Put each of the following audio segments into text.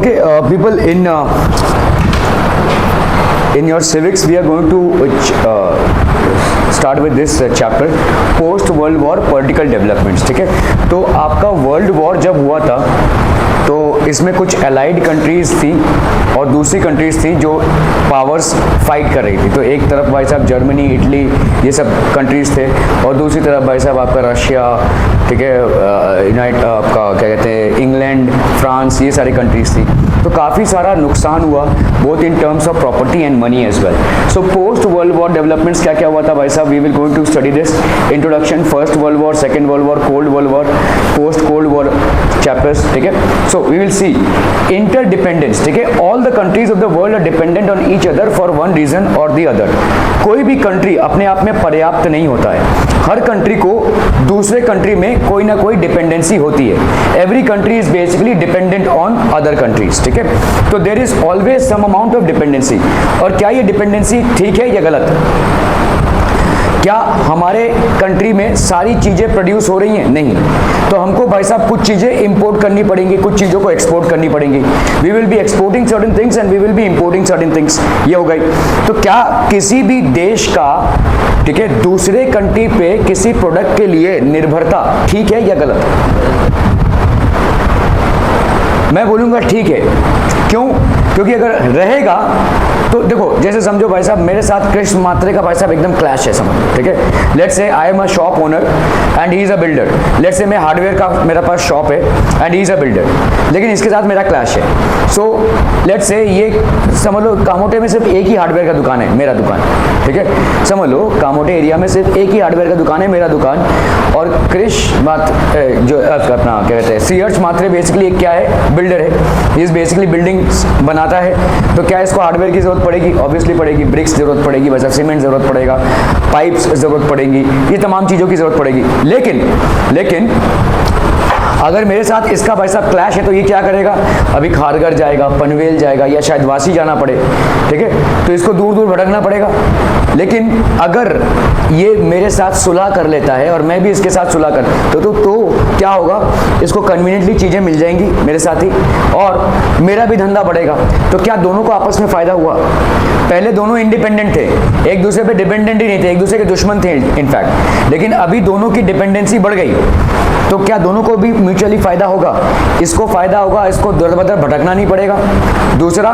Okay, people, in your civics we are going to start with this chapter, post world war political developments. ठीक है, तो आपका world war जब हुआ था तो इसमें कुछ अलाइड कंट्रीज थी और दूसरी कंट्रीज थी जो पावर्स फाइट कर रही थी। तो एक तरफ भाई साहब जर्मनी, इटली, ये सब कंट्रीज थे, और दूसरी तरफ भाई साहब आपका रशिया, ठीक है, आपका क्या कहते हैं, इंग्लैंड, फ्रांस, ये सारी कंट्रीज थी। तो काफ़ी सारा नुकसान हुआ both in terms of property and money as well. So post world war developments क्या क्या हुआ था भाई साहब, we will going to study this. Introduction, first world war, second world war, cold world war, post cold war chapters. ठीक है, so we will see interdependence. ठीक है, all the countries of the world are dependent on each other for one reason और the other. कोई भी country अपने आप में पर्याप्त नहीं होता है, हर कंट्री को दूसरे कंट्री में कोई ना कोई डिपेंडेंसी होती है। Every country is basically dependent on other countries. ठीक है, तो there is always some amount of dependency. और क्या ये डिपेंडेंसी ठीक है या गलत? क्या हमारे कंट्री में सारी चीज़ें प्रोड्यूस हो रही हैं? नहीं। तो हमको भाई साहब कुछ चीज़ें इंपोर्ट करनी पड़ेंगी, कुछ चीज़ों को एक्सपोर्ट करनी पड़ेंगी। We will be exporting certain things and we will be importing certain things. ये हो गई। तो क्या किसी भी देश का, ठीक है, दूसरे कंट्री पे किसी प्रोडक्ट के लिए निर्भरता ठीक है या गलत? मैं बोलूँगा ठीक है। क्यों? क्योंकि अगर रहेगा तो देखो, जैसे समझो भाई साहब मेरे साथ कृष्ण मात्रे का भाई साहब एकदम क्लैश है, समझ, ठीक है। Let's say I am a shop owner and he is a builder. Let's say मैं हार्डवेयर का मेरा पास शॉप है and he is a builder, लेकिन इसके साथ मेरा क्लैश है। सो लेट्स से ये समझ लो कामोटे में सिर्फ एक ही हार्डवेयर का दुकान है, मेरा दुकान, ठीक है। समझ लो कामोटे एरिया में सिर्फ एक ही हार्डवेयर का दुकान है, मेरा दुकान। और कृष्ण जो अपना क्या कहते हैं, सीएच मात्रे बेसिकली एक क्या है, बिल्डर है। इस बेसिकली बिल्डिंग्स बनाता है। तो क्या इसको हार्डवेयर की जरूरत पड़ेगी? ऑब्वियसली पड़ेगी। ब्रिक्स जरूरत पड़ेगी, वैसा सीमेंट जरूरत पड़ेगा, पाइप्स जरूरत पड़ेगी, ये तमाम चीज़ों की जरूरत पड़ेगी। लेकिन अगर मेरे साथ इसका भाई साहब क्लैश है तो ये क्या करेगा? अभी खारगर जाएगा, पनवेल जाएगा, या शायद वासी जाना पड़े, ठीक है, तो इसको दूर दूर भटकना पड़ेगा। लेकिन अगर ये मेरे साथ सुलह कर लेता है और मैं भी इसके साथ सुलह कर तो क्या होगा? इसको कन्वीनियंटली चीज़ें मिल जाएंगी मेरे साथ ही, और मेरा भी धंधा बढ़ेगा। तो क्या दोनों को आपस में फ़ायदा हुआ? पहले दोनों इंडिपेंडेंट थे, एक दूसरे पे डिपेंडेंट ही नहीं थे, एक दूसरे के दुश्मन थे इनफैक्ट। लेकिन अभी दोनों की डिपेंडेंसी बढ़ गई, तो क्या दोनों को भी म्यूचुअली फायदा होगा? इसको फायदा होगा, इसको दर बदर भटकना नहीं पड़ेगा। दूसरा,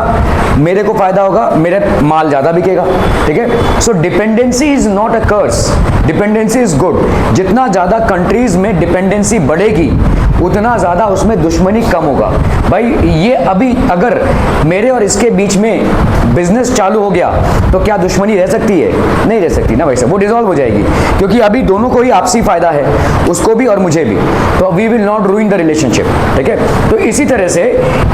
मेरे को फायदा होगा, मेरे माल ज्यादा बिकेगा, ठीक है। So dependency is not a curse, dependency is good. जितना ज्यादा कंट्रीज में डिपेंडेंसी बढ़ेगी उतना ज्यादा उसमें दुश्मनी कम होगा। भाई ये अभी अगर मेरे और इसके बीच में बिजनेस चालू हो गया तो क्या दुश्मनी रह सकती है? नहीं रह सकती ना भाई साहब, वो डिसॉल्व हो जाएगी, क्योंकि अभी दोनों को ही आपसी फायदा है, उसको भी और मुझे भी। तो we will not ruin the relationship, ठीक है। तो इसी तरह से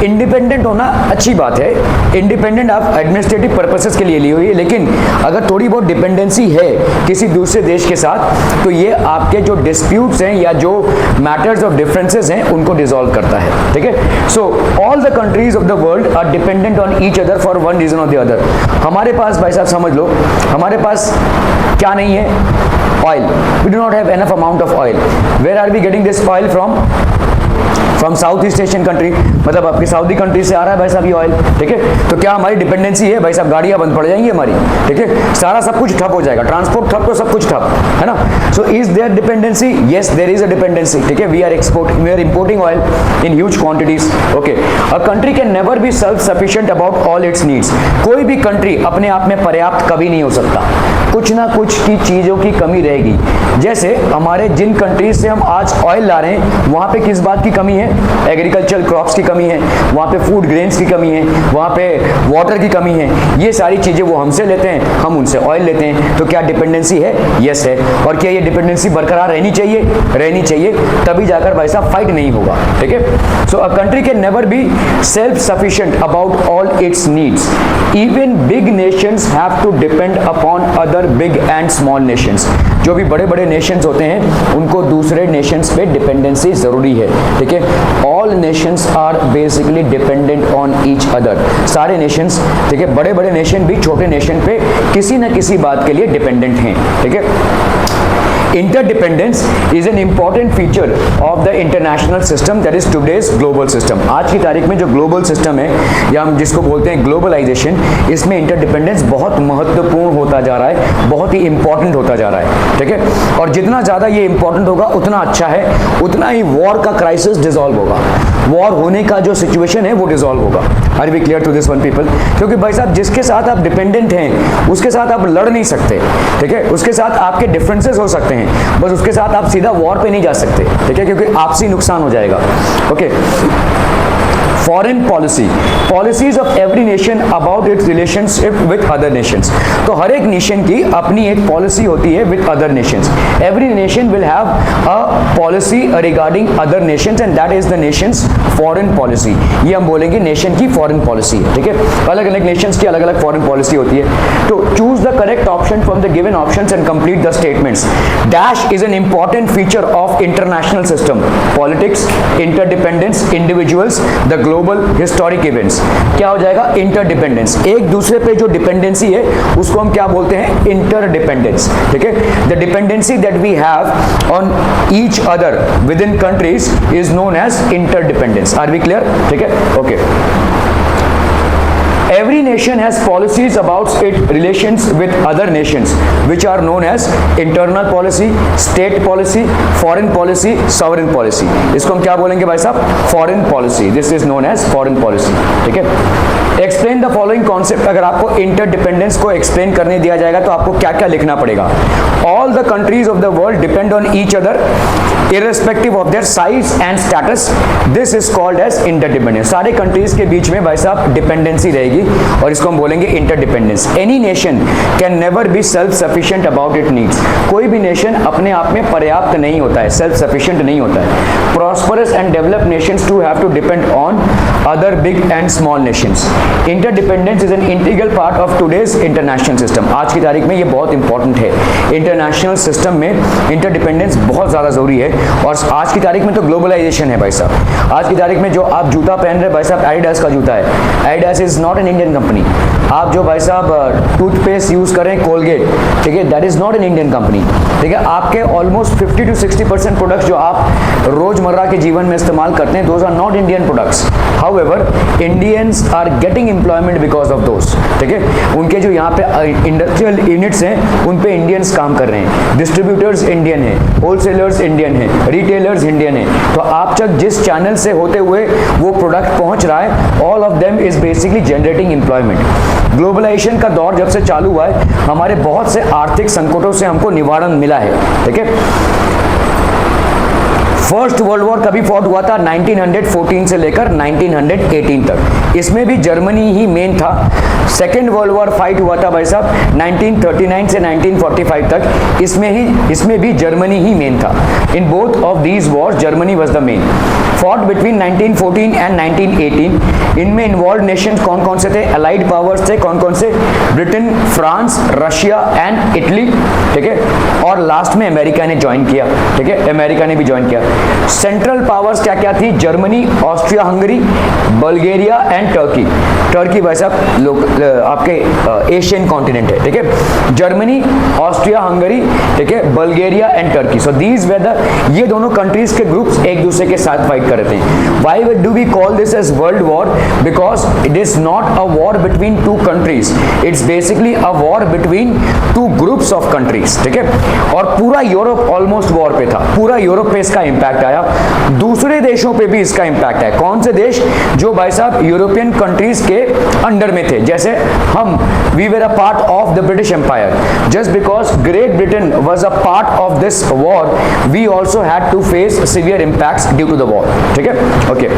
इंडिपेंडेंट होना अच्छी बात है। इंडिपेंडेंट आप एडमिनिस्ट्रेटिव पर्पसेस के लिए ली हुई है, लेकिन अगर थोड़ी बहुत डिपेंडेंसी है किसी दूसरे देश के साथ तो ये आपके जो डिस्प्यूट्स हैं या जो मैटर्स ऑफ डिफरेंसेस हैं उनको डिसॉल्व करता है, ठीक है। So all the countries of the world are dependent on each other for one reason और द अदर। हमारे पास भाई साहब समझ लो, हमारे पास क्या नहीं है? Oil. We do not have enough amount of oil. Where are we getting this oil from? From South East Asian country, मतलब आपकी सऊदी कंट्री से आ रहा है भाई साहब ये ऑयल, ठीक है। तो क्या हमारी डिपेंडेंसी है? भाई साहब गाड़ियां बंद पड़ जाएंगी हमारी, ठीक है, सारा सब कुछ ठप हो जाएगा, ट्रांसपोर्ट ठप तो सब कुछ ठप, है ना। So is there dependency? Yes, there is a dependency, ठीक है। We are importing oil in huge quantities, okay. A country can never be self sufficient about all its needs. कोई भी कंट्री अपने आप में पर्याप्त कभी नहीं हो सकता, कुछ ना कुछ की चीजों की कमी रहेगी। जैसे हमारे जिन कंट्रीज से हम आज ऑयल ला रहे हैं वहां पे किस बात की कमी है? एग्रीकल्चरल क्रॉप्स की कमी है, वहाँ पे फूड ग्रेन्स की कमी है, वहाँ पे वाटर की कमी है। ये सारी चीज़ें वो हमसे लेते हैं, हम उनसे ऑयल लेते हैं। तो क्या डिपेंडेंसी है? यस है। और क्या ये डिपेंडेंसी बरकरार रहनी चाहिए? रहनी चाहिए, तभी जाकर भाई साहब फाइट नहीं होगा, ठीक है। So a country can never be self sufficient about all its needs. Even big nations have to depend upon other big and small nations. जो भी बड़े बड़े नेशंस होते हैं उनको दूसरे नेशंस पे डिपेंडेंसी जरूरी है, ठीक है। All nations are basically dependent on each other. सारे नेशंस, ठीक है, बड़े बड़े नेशन भी छोटे नेशन पे किसी न किसी बात के लिए डिपेंडेंट हैं, ठीक है। Interdependence is an important feature of the international system that is today's global system. आज की तारीख में जो ग्लोबल सिस्टम है या हम जिसको बोलते हैं ग्लोबलाइजेशन, इसमें इंटरडिपेंडेंस बहुत महत्वपूर्ण होता जा रहा है, बहुत ही इंपॉर्टेंट होता जा रहा है, ठीक है। और जितना ज़्यादा ये इंपॉर्टेंट होगा उतना अच्छा है, उतना ही वॉर का क्राइसिस डिसॉल्व होगा, वॉर होने का जो सिचुएशन है वो डिसॉल्व होगा। Are we clear to this one people? क्योंकि भाई साहब जिसके साथ आप डिपेंडेंट हैं उसके साथ आप लड़ नहीं सकते, ठीक है। उसके साथ आपके डिफरेंसेस हो सकते हैं, बस उसके साथ आप सीधा वॉर पे नहीं जा सकते, ठीक है, क्योंकि आपसी नुकसान हो जाएगा। Okay, foreign policy, policies of every nation about it's relationship with other Nations. तो हर एक नेशन की अपनी एक पॉलिसी होती है with other Nations. Every nation will have a policy regarding other Nations and that is the Nations foreign policy. ये हम बोलेंगे नेशन की फॉरेन पॉलिसी है, ठीक है। अलग अलग नेशंस की अलग अलग फॉरेन पॉलिसी होती है। तो choose the correct option from the given options and complete the statements. Dash is an important feature of international system, politics, interdependence, individuals, the global historic events. क्या हो जाएगा? इंटरडिपेंडेंस। एक दूसरे पे जो डिपेंडेंसी है उसको हम क्या बोलते हैं? इंटरडिपेंडेंस, ठीक है। The dependency that we have on each other within countries is known as interdependence. Are we clear? ठीक है, okay. Every nation has policies about its relations with other nations, which are known as internal policy, state policy, foreign policy, sovereign policy. इसको हम क्या बोलेंगे भाई साहब? Foreign policy. This is known as foreign policy. ठीक है? Explain the following concept. अगर आपको interdependence को explain करने दिया जाएगा तो आपको क्या क्या लिखना पड़ेगा? All the countries of the world depend on each other, irrespective of their size and status. This is called as interdependence. सारे कंट्रीज के बीच में भाई साहब डिपेंडेंसी रहेगी और इसको हम बोलेंगे interdependence. Any nation can never be self sufficient about it needs. कोई भी नेशन अपने आप में पर्याप्त नहीं होता है, सेल्फ सफिशिएंट नहीं होता है। Prosperous and developed nations to have to depend on other big and small nations. Interdependence is an integral part of today's international system. आज की तारीख में ये बहुत इंपॉर्टेंट है। इंटरनेशनल सिस्टम में इंटरडिपेंडेंस बहुत ज़्यादा ज़रूरी है। और आज की तारीख में तो ग्लोबलाइजेशन है भाई साहब। आज की तारीख में जो आप जूता पहन रहे भाई साहब, एडिडास का जूता है। Adidas is not an Indian company. आप जो भाई साहब टूथपेस्ट यूज करें कोलगेट, ठीक है, that is not an Indian company, ठीक है। आपके ऑलमोस्ट 50 to 60% प्रोडक्ट्स जो आप रोजमर्रा के जीवन में इस्तेमाल करते हैं, those are not Indian products. However Indians are getting employment because of those, ठीक है। उनके जो यहाँ पे इंडस्ट्रियल यूनिट्स हैं उन पे इंडियंस काम कर रहे हैं। डिस्ट्रीब्यूटर्स इंडियन है, होलसेलर्स इंडियन है, रिटेलर्स इंडियन है। तो आप तक जिस चैनल से होते हुए वो प्रोडक्ट पहुंच रहा है, all of them is basically generating employment. Globalisation का दौर जब से चालू हुआ है, हमारे बहुत से आर्थिक संकटों से हमको निवारण मिला है, ठीक है। फर्स्ट वर्ल्ड वॉर कभी फॉट हुआ था? 1914 से लेकर 1918 तक। इसमें भी जर्मनी ही मेन था। सेकेंड वर्ल्ड वॉर फाइट हुआ था भाई साहब 1939 से 1945 तक। इसमें भी जर्मनी ही मेन था। In both of these Wars Germany was the main. Fought between 1914 and 1918। इनमें इन्वॉल्व नेशन कौन कौन से थे? अलाइड पावर्स थे। कौन कौन से? Britain, France, Russia and Italy, ठीक है। और लास्ट में अमेरिका ने ज्वाइन किया, ठीक है, अमेरिका ने भी ज्वाइन किया। सेंट्रल पावर्स क्या क्या थी? Germany, Austria Hungary, Bulgaria and Turkey. Turkey भाई साहब आपके एशियन कॉन्टिनेंट है, ठीक है। जर्मनी, ऑस्ट्रिया हंगरी, ठीक है, Bulgaria and Turkey. So these way the, ये दोनों कंट्रीज के ग्रुप्स एक दूसरे के साथ फाइट कर रहे थे। Why do we call this as world war? Because it is not a war between two countries, it's basically a war between two groups of countries, ठीक है। और पूरा यूरोप ऑलमोस्ट वॉर पे था। पूरा यूरोप पे इसका इंपैक्ट आया, दूसरे देशों पे भी इसका इंपैक्ट है। कौन से देश? जो भाई साहब यूरोपियन कंट्रीज के अंडर में थे। जैसे हम, we were a part of the British empire. Just because Great Britain was a part of this war, we also had to face severe impacts due to the war, ठीक है, okay.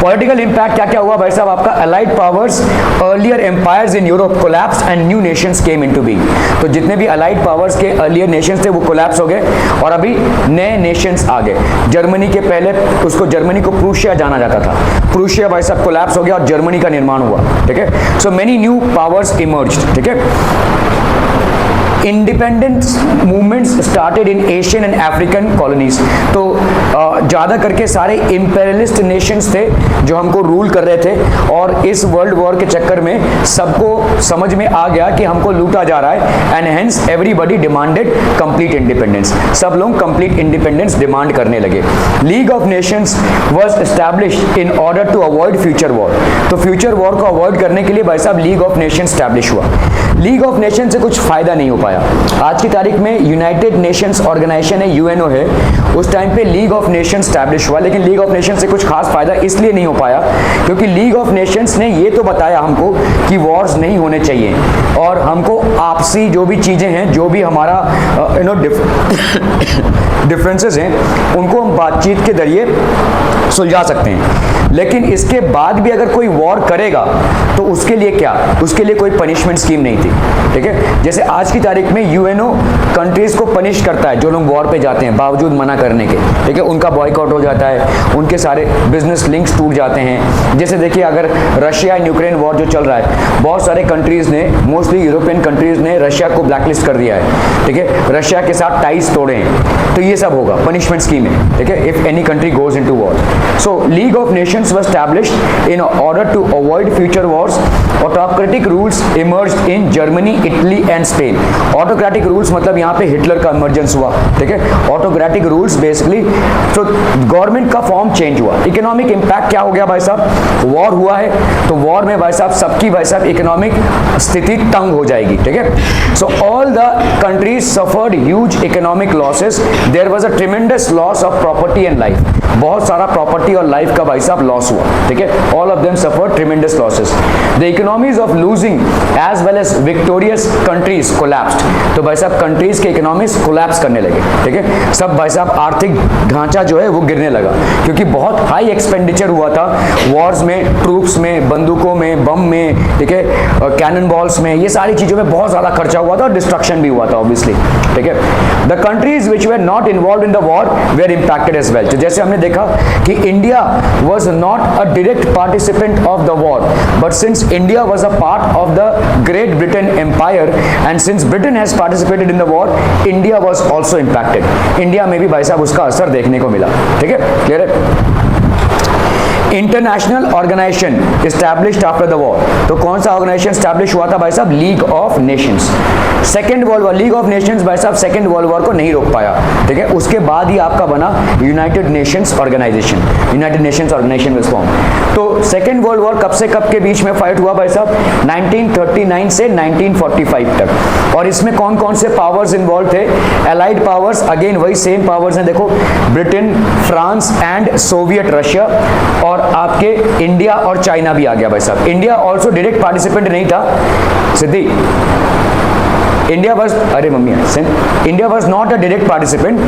Political impact क्या क्या हुआ भाई साहब आपका? Allied powers, earlier empires in Europe collapse and new nations came into being. तो जितने भी अलाइड पावर्स के अर्लियर नेशंस थे वो कोलैप्स हो गए और अभी नए नेशंस आ गए। जर्मनी के पहले उसको, जर्मनी को प्रूशिया जाना जाता था। प्रूशिया भाई साहब कोलैप्स हो गया और जर्मनी का निर्माण हुआ, ठीक है। So many new powers emerged, ठीक है। Independence movements started in Asian and African colonies. तो ज़्यादा करके सारे इंपेरियलिस्ट नेशंस थे जो हमको रूल कर रहे थे, और इस वर्ल्ड वॉर के चक्कर में सबको समझ में आ गया कि हमको लूटा जा रहा है, and hence everybody demanded complete independence. सब लोग कंप्लीट इंडिपेंडेंस डिमांड करने लगे। League of Nations was established in order to avoid future war. तो फ्यूचर वॉर को अवॉइड करने के लिए भाई साहब लीग ऑफ नेशन एस्टैब्लिश हुआ। लीग ऑफ नेशन से कुछ फायदा नहीं हो पाया। आज की तारीख में यूनाइटेड नेशंस ऑर्गेनाइजेशन है, यूएनओ है, उस टाइम पे लीग ऑफ नेशन एस्टैब्लिश हुआ, लेकिन लीग ऑफ नेशन से कुछ खास फायदा इसलिए नहीं हो पाया क्योंकि लीग ऑफ नेशंस ने ये तो बताया हमको कि वॉर्स नहीं होने चाहिए, और हमको आपसी जो भी चीजें हैं, जो भी हमारा डिफरेंसेस हैं, उनको हम बातचीत के जरिए सुलझा सकते हैं। लेकिन इसके बाद भी अगर कोई वॉर करेगा तो उसके लिए क्या, उसके लिए कोई पनिशमेंट स्कीम नहीं थी। ठीक है, जैसे आज की तारीख में यूएनओ कंट्रीज को पनिश करता है जो लोग वॉर पे जाते हैं बावजूद मना करने के। ठीक है, उनका बॉयकॉट हो जाता है, उनके सारे बिजनेस लिंक्स टूट जाते हैं। जैसे देखिए, अगर रशिया एंड यूक्रेन वॉर जो चल रहा है, बहुत सारे कंट्रीज ने, मोस्टली यूरोपियन कंट्रीज ने रशिया को ब्लैकलिस्ट कर दिया है। ठीक है, रशिया के साथ टाइज तोड़े हैं, तो ये सब होगा, पनिशमेंट स्कीम है। ठीक है, if any country goes into war. So league of Nations was established in order to avoid future wars. Autocratic rules emerged in Germany, Italy and Spain. Autocratic rules मतलब यहाँ पे हिटलर का emergence हुआ। ठीक है, ऑटोक्रेटिक रूल्स बेसिकली, तो government का form change हुआ। इकोनॉमिक इंपैक्ट क्या हो गया भाई साहब, वॉर हुआ है तो वॉर में भाई साहब सबकी भाई साहब इकोनॉमिक स्थिति तंग हो जाएगी। ठीक है, so all the countries suffered huge economic losses. There was a tremendous loss of property and life. बहुत सारा प्रॉपर्टी और लाइफ का भाई साहब लॉस हुआ। ठीक है, all of them suffered tremendous losses. The economies of losing as well as victorious countries collapsed. तो भाई साहब कंट्रीज के इकोनॉमीज कोलैप्स करने लगे। ठीक है, सब भाई साहब आर्थिक ढांचा जो है वो गिरने लगा क्योंकि बहुत हाई एक्सपेंडिचर हुआ था वॉर्स में, ट्रूप्स में, बंदूकों में, बम में, ठीक है, कैनन बॉल्स में, ये सारी चीजों में बहुत ज्यादा खर्चा हुआ था और डिस्ट्रक्शन भी हुआ था ऑब्वियसली। ठीक है, the countries which were not involve in the war were impacted as well. तो जैसे हमने देखा कि India was not a direct participant of the war, but since India was a part of the Great Britain Empire and since Britain has participated in the war, India was also impacted. India में भी भाई साहब उसका असर देखने को मिला। ठीक है, क्लियर है। International organisation established after the war. तो कौन सा ऑर्गेनाइजेशन एस्टैब्लिश हुआ था भाई साहब, League of Nations. Second world war, League of Nations भाई साहब सेकेंड वर्ल्ड वॉर को नहीं रोक पाया। ठीक है, उसके बाद ही आपका बना United Nations Organisation, United Nations Organisation was form. तो सेकेंड वर्ल्ड वॉर कब से कब के बीच में फाइट हुआ भाई साहब, 1939 से 1945 तक। और इसमें कौन कौन से पावर्स इन्वॉल्व थे, एलाइड पावर्स, अगेन वही सेम पावर्स हैं, देखो Britain, France and Soviet Russia, और आपके इंडिया और चाइना भी आ गया भाई साहब। इंडिया ऑल्सो डायरेक्ट पार्टिसिपेंट नहीं था सिद्धि, India was, अरे mummy, India was not a direct participant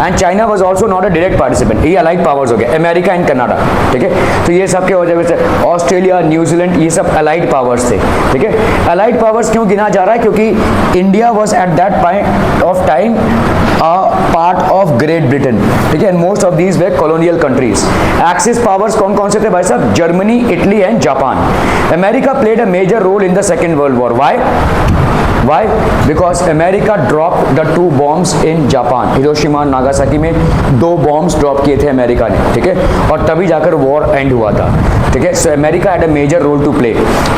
and China was also not a direct participant. ये अलाइड पावर्स हो गए, अमेरिका एंड कनाडा। ठीक है, तो ये सब के वजह से ऑस्ट्रेलिया, न्यूजीलैंड, ये सब अलाइड पावर्स थे। ठीक है, अलाइड पावर्स क्यों गिना जा रहा है, क्योंकि India was at that point of time a part of Great Britain. ठीक है, and most of these were colonial countries. Axis powers कौन कौन से थे भाई साहब, Germany, Italy and Japan. America played a major role in the Second World War. Why? Because America dropped the 2 bombs in Japan. Hiroshima और Nagasaki में 2 bombs drop किए थे अमेरिका ने। ठीक है, और तभी जाकर वॉर एंड हुआ था। ठीक है, so America had a major role to play.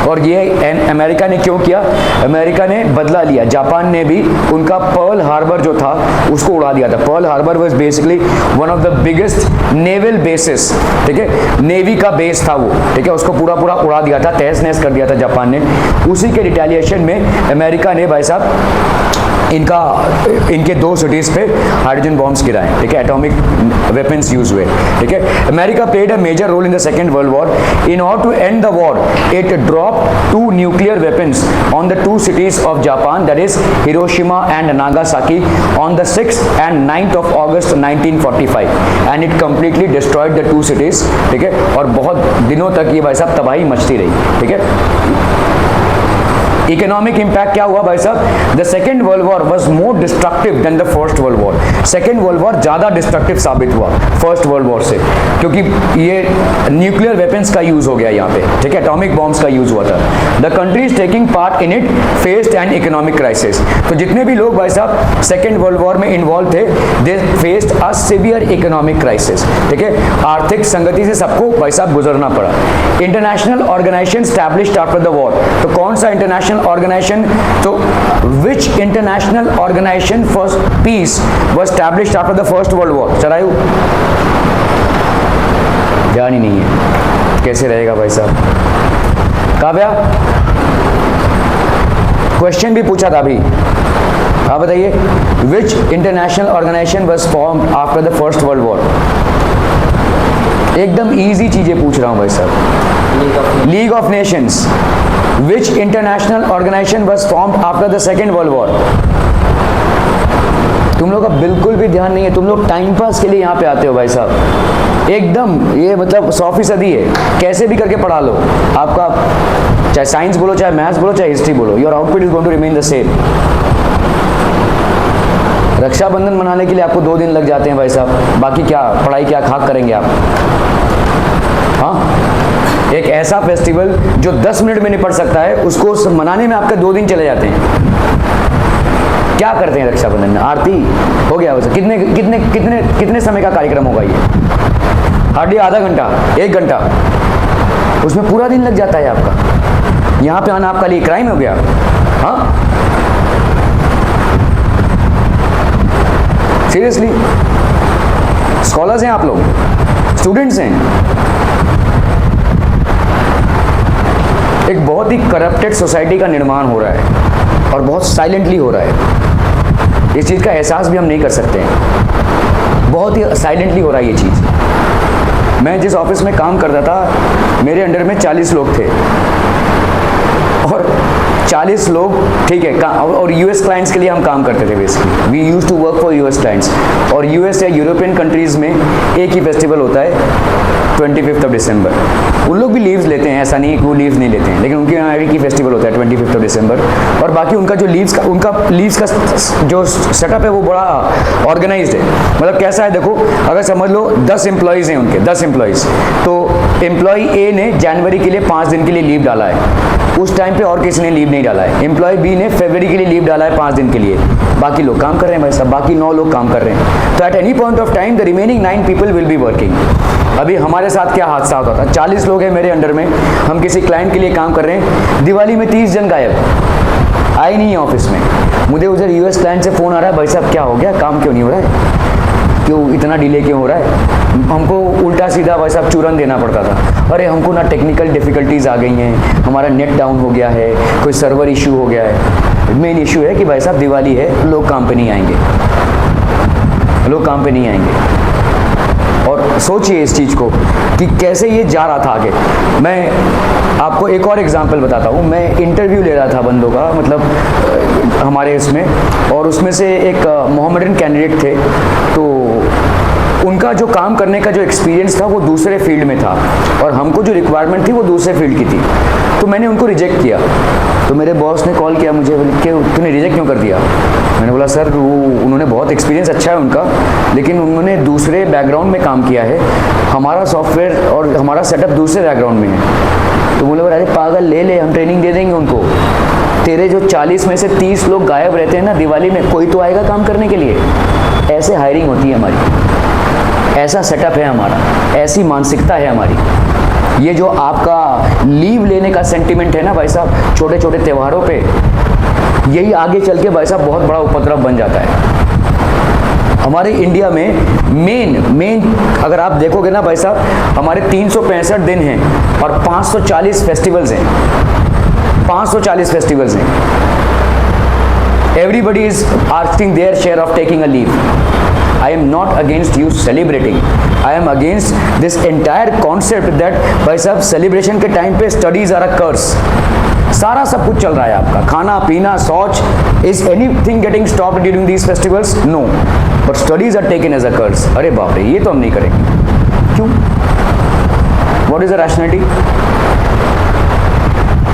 और ये अमेरिका ने क्यों किया, अमेरिका ने बदला लिया। जापान ने भी उनका पर्ल हार्बर जो था उसको उड़ा दिया था। Pearl Harbor was basically one of the biggest naval basis. ठीक है, नेवी का बेस था वो। ठीक है, उसको पूरा पूरा उड़ा दिया था, तहस नहस कर दिया था जापान ने। उसी के रिटेलिएशन में अमेरिका ने भाई साहब इनके 2 सिटीज पे हाइड्रोजन बॉम्ब्स गिराए। ठीक है, एटॉमिक वेपन्स यूज हुए। ठीक है, America played a major role in the second world war. In order to end the war it drop 2 nuclear weapons on the 2 cities of Japan, that is Hiroshima and Nagasaki, on the 6th and 9th of August 1945, and it completely destroyed the 2 cities. ठीक है, और बहुत दिनों तक ये भाई साहब तबाही मचती रही। ठीक है, इकोनॉमिक इंपैक्ट क्या हुआ भाई साहब? The second world war was more destructive than the first world war. Second world war ज्यादा डिस्ट्रक्टिव साबित हुआ फर्स्ट वर्ल्ड वॉर से, क्योंकि ये न्यूक्लियर वेपन्स का यूज हो गया यहाँ पे, ठीक है, एटॉमिक बॉम्ब्स का यूज हुआ था। The countries taking part in it faced an economic crisis. तो जितने भी लोग भाई साहब सेकेंड वर्ल्ड वॉर में इन्वॉल्व थे, दे faced a severe economic crisis, ठीक है, आर्थिक संगति से सबको भाई साहब गुजरना पड़ा। International organisation established after the war. तो कौन सा इंटरनेशनल ऑर्गेनाइजेशन? तो which international organisation for peace was established after the first world war? चरायू ध्यान ही नहीं है, कैसे रहेगा भाई साहब? काव्या, क्वेश्चन भी पूछा था अभी, आप बताइए, which international organisation was formed after the first world war? एकदम इजी चीजें पूछ रहा हूं भाई साहब। League of Nations. Which international organisation was formed after the second world war? तुम लोग का बिल्कुल भी ध्यान नहीं है, तुम लोग टाइम पास के लिए यहाँ पे आते हो भाई साहब, एकदम ये मतलब 100% है, कैसे भी करके पढ़ा लो। आपका चाहे साइंस बोलो, चाहे मैथ्स बोलो, चाहे हिस्ट्री बोलो, your output is going to remain the same. Rakshabandhan मनाने के लिए आपको 2 दिन लग जाते हैं भाई साहब, बाकी क्या पढ़ाई क्या खाक करेंगे आप? हाँ, एक ऐसा फेस्टिवल जो 10 मिनट में निपट सकता है, उसको मनाने में आपके 2 दिन चले जाते हैं। क्या करते हैं रक्षाबंधन में? आरती हो गया, वैसे कितने कितने कितने कितने समय का कार्यक्रम होगा ये? हार्डली आधा घंटा, 1 घंटा, उसमें पूरा दिन लग जाता है आपका। यहाँ पे आना आपका लिए क्राइम हो गया। हाँ, सीरियसली, स्कॉलर्स हैं आप लोग, स्टूडेंट्स हैं। एक बहुत ही करप्टेड सोसाइटी का निर्माण हो रहा है और बहुत साइलेंटली हो रहा है। इस चीज़ का एहसास भी हम नहीं कर सकते हैं, बहुत ही साइलेंटली हो रहा है ये चीज़। मैं जिस ऑफिस में काम करता था, मेरे अंडर में 40 लोग थे और 40 लोग, ठीक है, और यूएस क्लाइंट्स के लिए हम काम करते थे basically. We use to work for US clients. और यूएस या यूरोपियन कंट्रीज़ में एक ही फेस्टिवल होता है 25 दिसंबर। उन लोग भी लीव्स लेते हैं, ऐसा नहीं कि वो लीव्स नहीं लेते हैं, लेकिन उनके यहाँ एक ही फेस्टिवल होता है 25 दिसंबर। और बाकी उनका जो लीव्स का जो सेटअप है वो बड़ा ऑर्गेनाइज्ड है। मतलब कैसा है, देखो, अगर समझ लो 10 एम्प्लॉयज़ हैं उनके, 10 एम्प्लॉयज़, तो एम्प्लॉय ए ने जनवरी के लिए 5 दिन के लिए लीव डाला है, उस टाइम पे और किसी ने लीव नहीं डाला है। एम्प्लॉय बी ने फरवरी के लिए लीव डाला है 5 दिन के लिए, बाकी लोग काम कर रहे हैं भाई साहब, बाकी 9 लोग काम कर रहे हैं। तो at any point of time the remaining 9 people will be working. अभी हमारे साथ क्या हादसा होता था, 40 लोग हैं मेरे अंडर में, हम किसी क्लाइंट के लिए काम कर रहे हैं, दिवाली में 30 जन गायब, आए नहीं है ऑफिस में। मुझे उधर यूएस क्लाइंट से फ़ोन आ रहा है, भाई साहब क्या हो गया, काम क्यों नहीं हो रहा है, क्यों इतना डिले क्यों हो रहा है? हमको उल्टा सीधा भाई साहब चूरन देना पड़ता था। अरे हमको ना टेक्निकल डिफ़िकल्टीज़ आ गई हैं, हमारा नेट डाउन हो गया है, कोई सर्वर इशू हो गया है। मेन इशू है कि भाई साहब दिवाली है, लोग काम पे नहीं आएंगे, लोग काम पे नहीं आएंगे। और सोचिए इस चीज़ को कि कैसे ये जा रहा था आगे। मैं आपको एक और एग्जांपल बताता हूँ। मैं इंटरव्यू ले रहा था बंदों का, मतलब हमारे इसमें, और उसमें से एक मोहम्मडन कैंडिडेट थे, तो उनका जो काम करने का जो एक्सपीरियंस था वो दूसरे फील्ड में था और हमको जो रिक्वायरमेंट थी वो दूसरे फील्ड की थी। तो मैंने उनको रिजेक्ट किया। तो मेरे बॉस ने कॉल किया मुझे, बोले कि तूने रिजेक्ट क्यों कर दिया? मैंने बोला सर उन्होंने बहुत एक्सपीरियंस अच्छा है उनका, लेकिन उन्होंने दूसरे बैकग्राउंड में काम किया है, हमारा सॉफ्टवेयर और हमारा सेटअप दूसरे बैकग्राउंड में है। तो बोले अरे पागल, ले हम ट्रेनिंग दे देंगे उनको। तेरे जो 40 में से 30 लोग गायब रहते हैं ना दिवाली में, कोई तो आएगा काम करने के लिए। ऐसे हायरिंग होती है हमारी, ऐसा सेटअप है हमारा, ऐसी मानसिकता है हमारी। ये जो आपका लीव लेने का सेंटिमेंट है ना भाई साहब, छोटे छोटे त्योहारों पे, यही आगे चल के भाई साहब बहुत बड़ा उपद्रव बन जाता है। हमारे इंडिया में मेन अगर आप देखोगे ना भाई साहब, हमारे 365 दिन हैं और 540 फेस्टिवल्स हैं, 540 फेस्टिवल्स हैं। Everybody is asking their share of taking a leave. I am not against you celebrating. I am against this entire concept that भाई साहब सेलिब्रेशन के टाइम पे स्टडीज आर अ कर्स। सारा सब कुछ चल रहा है आपका, खाना पीना शौच। Is anything getting stopped during these festivals? No, but studies are taken as a curse. अरे बाप रे, ये तो हम नहीं करेंगे। क्यों? What is the rationality?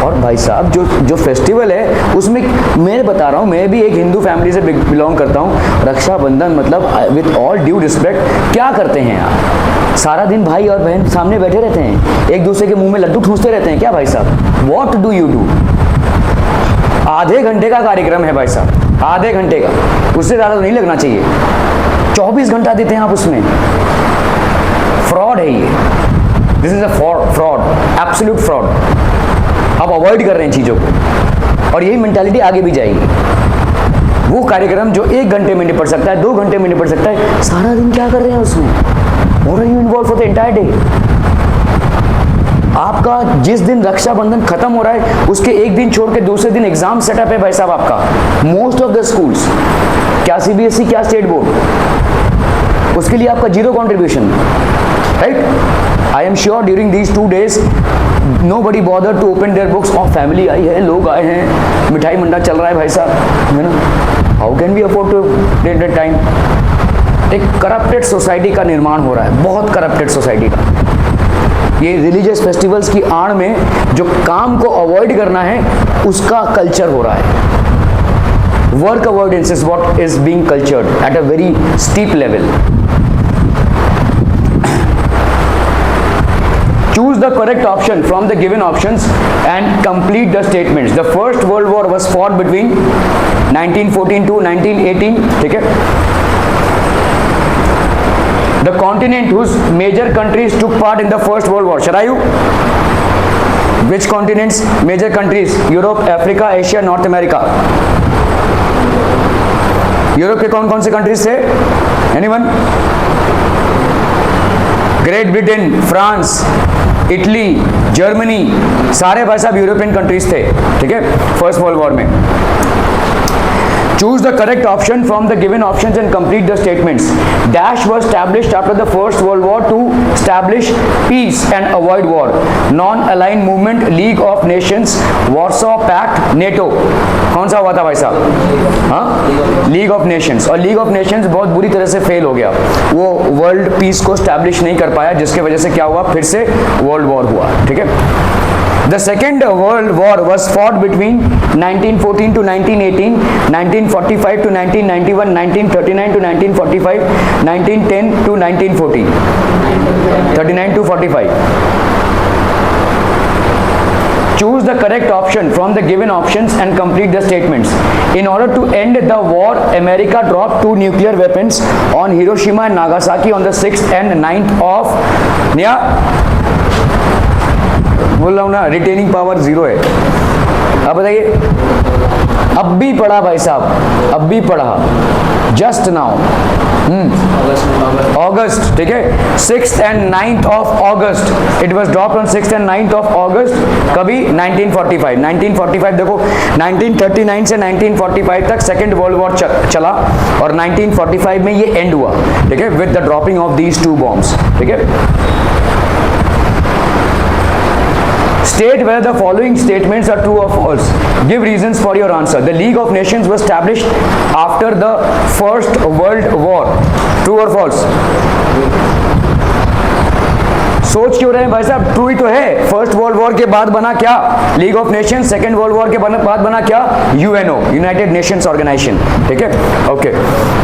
और भाई साहब जो फेस्टिवल है उसमें मैं बता रहा हूँ, मैं भी एक हिंदू फैमिली से बिलोंग करता हूँ। रक्षाबंधन मतलब विथ ऑल ड्यू रिस्पेक्ट क्या करते हैं आप? सारा दिन भाई और बहन सामने बैठे रहते हैं, एक दूसरे के मुंह में लड्डू ठूसते रहते हैं क्या भाई साहब? What do you do? आधे घंटे का कार्यक्रम है भाई साहब, आधे घंटे का, उससे ज़्यादा तो नहीं लगना चाहिए। 24 घंटा देते हैं आप उसमें। फ्रॉड है ये, this is a fraud, absolute fraud. आप अवॉइड कर रहे हैं चीज़ों को, और यही मेंटालिटी आगे भी जाएगी। वो कार्यक्रम जो 1 घंटे में निपट सकता है, 2 घंटे में निपट सकता है, सारा दिन क्या कर रहे हैं उसमें? What are you involved for the entire day? आपका जिस दिन रक्षाबंधन खत्म हो रहा है उसके एक दिन छोड़ के दूसरे दिन एग्जाम सेटअप है भाई साहब आपका। मोस्ट ऑफ द स्कूल्स, क्या सीबीएसई क्या स्टेट बोर्ड, उसके लिए आपका zero contribution, right? I am sure during these 2 days nobody bothered to open their books। और फैमिली आई है, लोग आए हैं, मिठाई मंडा चल रहा है भाई साहब, है ना? How can we afford to take that time? एक करप्टेड सोसाइटी का निर्माण हो रहा है, बहुत करप्टेड सोसाइटी का। ये रिलीजियस फेस्टिवल्स की आड़ में जो काम को अवॉइड करना है उसका कल्चर हो रहा है। Work avoidance is what is being cultured at a very steep level. Choose the correct option from the given options and complete the statements. The First World War was fought between 1914 to 1918. ठीक है? The continent whose major countries took part in the First World War. Shall I you? Which continents? Major countries: Europe, Africa, Asia, North America. Europe के कौन कौन से countries थे? Anyone? Great Britain, France, Italy, Germany, सारे भाई साहब European countries थे। ठीक है, फर्स्ट वर्ल्ड वॉर में। Choose the correct option from the given options and complete the statements. Dash was established after the First World War to establish peace and avoid war. Non-aligned movement, League of Nations, Warsaw Pact, NATO. कौन सा हुआ था भाई साहब? हाँ, league of Nations. और league of Nations बहुत बुरी तरह से फेल हो गया, वो वर्ल्ड पीस को स्टैब्लिश नहीं कर पाया, जिसके वजह से क्या हुआ, फिर से वर्ल्ड वॉर हुआ। ठीक है। The Second World War was fought between 1914 to 1918, 1945 to 1991, 1939 to 1945, 1910 to 1940, 39 to 45. Choose the correct option from the given options and complete the statements. In order to end the war, America dropped 2 nuclear weapons on Hiroshima and Nagasaki on the 6th and 9th of बोल रहा हूँ ना, retaining power 0 है। अब बताइए, अब भी पढ़ा भाई साहब, अब भी पढ़ा, जस्ट नाउ, अगस्त। ठीक है, 6th and 9th of August, it was dropped on 6th and 9th of August, कभी 1945। 1945 देखो, 1939 से 1945 तक सेकेंड वर्ल्ड वॉर चला, और 1945 में ये एंड हुआ। ठीक है, with the dropping of these 2 bombs. ठीक है। State whether the following statements are true or false. Give reasons for your answer. The League of Nations was established after the First World War. True or false? सोच क्यों रहे हैं भाई साहब? True ही तो है। फर्स्ट वर्ल्ड वॉर के बाद बना क्या? League of Nations. Second world war के बाद बना क्या? UNO, United Nations Organisation. ठीक है, okay.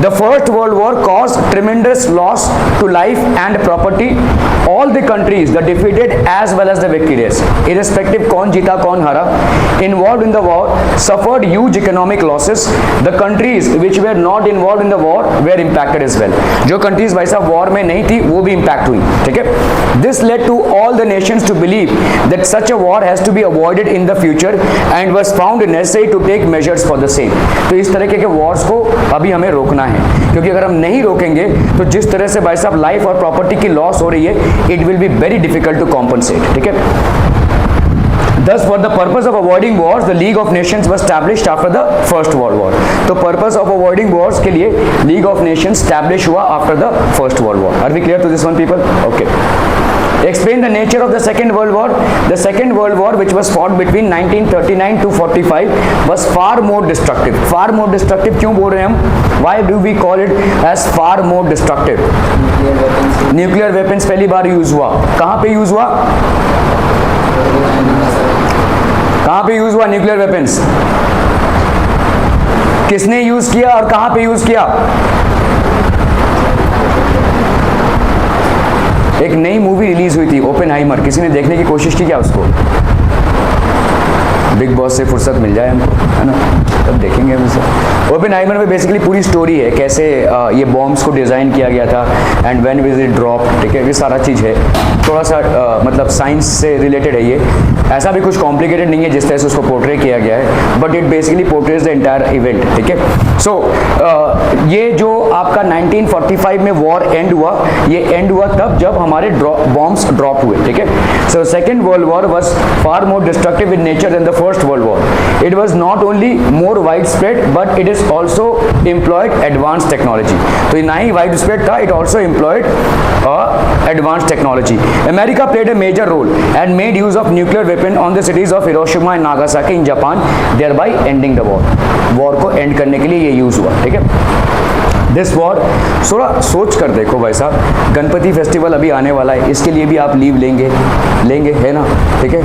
The first world war cause tremendous loss to life and property all the countries, the defeated as well as the victorious, irrespective कौन जीता कौन हारा, involve in the war suffered huge economic losses, the countries which were not involve in the war were impacted as well. जो countries भाई साहब war में नहीं थी वो भी इम्पैक्ट हुई। ठीक है। This led to all the nations to believe that such a war has to be avoided in the future and was found necessary to take measures for the same. तो इस तरह के वॉर्स को अभी हमें रोकना है, क्योंकि अगर हम नहीं रोकेंगे तो जिस तरह से भाई साहब लाइफ और प्रॉपर्टी की लॉस हो रही है, it will be very difficult to compensate. ठीक है। Thus, for the purpose of avoiding wars, the League of Nations was established after the First World War. तो purpose of avoiding wars के लिए League of Nations established हुआ after the First World War. Are we clear to this one, people? Okay. Explain the nature of the Second World War. The Second World War, which was fought between 1939 to 45, was far more destructive. Far more destructive क्यों बोल रहे हैं हम? Why do we call it as far more destructive? Nuclear weapons पहली बार use हुआ। कहाँ पे use हुआ? कहां पे यूज हुआ न्यूक्लियर वेपन्स? किसने यूज किया और कहां पे यूज किया? एक नई मूवी रिलीज हुई थी ओपेनहाइमर, किसी ने देखने की कोशिश की क्या उसको? बिग बॉस से फुर्सत मिल जाए हमको, है ना, तब देखेंगे हम इसे। ओपेनहाइमर में बेसिकली पूरी स्टोरी है कैसे ये बॉम्ब्स को डिज़ाइन किया गया था and when was it drop, ठीक है, ये सारा चीज़ है। थोड़ा सा मतलब साइंस से रिलेटेड है ये, ऐसा भी कुछ कॉम्प्लिकेटेड नहीं है जिस तरह से उसको पोर्ट्रे किया गया है, but it basically portrays the entire event, ठीक है। सो ये जो आपका 1945 में वॉर एंड हुआ, ये एंड हुआ तब जब हमारे बॉम्ब्स ड्रॉप हुए, ठीक है। So second world war was far more destructive in nature than the first world war. It was not only more wide spread but it is also employed advance technology. तो ये ना ही wide spread था, it also employed advance technology. America played a major role and made use of nuclear weapon on the cities of Hiroshima and Nagasaki in Japan, thereby ending the war. War को end करने के लिए ये use हुआ, ठीक है। This war, थोड़ा सोच कर देखो भाई साहब, गणपति फेस्टिवल अभी आने वाला है, इसके लिए भी आप लीव लेंगे है ना, ठीक है।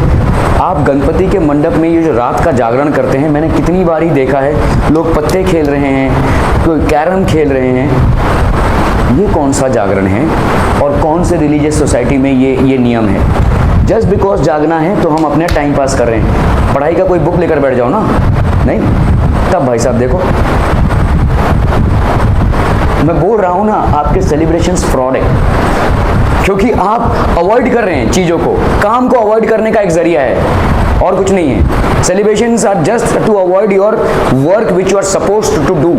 आप गणपति के मंडप में ये जो रात का जागरण करते हैं, मैंने कितनी बार ही देखा है, लोग पत्ते खेल रहे हैं, कोई कैरम खेल रहे हैं। ये कौन सा जागरण है और कौन से रिलीजियस सोसाइटी में ये नियम है? जस्ट बिकॉज जागना है तो हम अपने टाइम पास कर रहे हैं। पढ़ाई का कोई बुक लेकर बैठ जाओ ना, नहीं, तब भाई साहब देखो, मैं बोल रहा हूं ना, आपके सेलिब्रेशंस फ्रॉड है, क्योंकि आप अवॉइड कर रहे हैं चीज़ों को। काम को अवॉइड करने का एक जरिया है और कुछ नहीं है। Celebrations are just to avoid your work which you are supposed to do.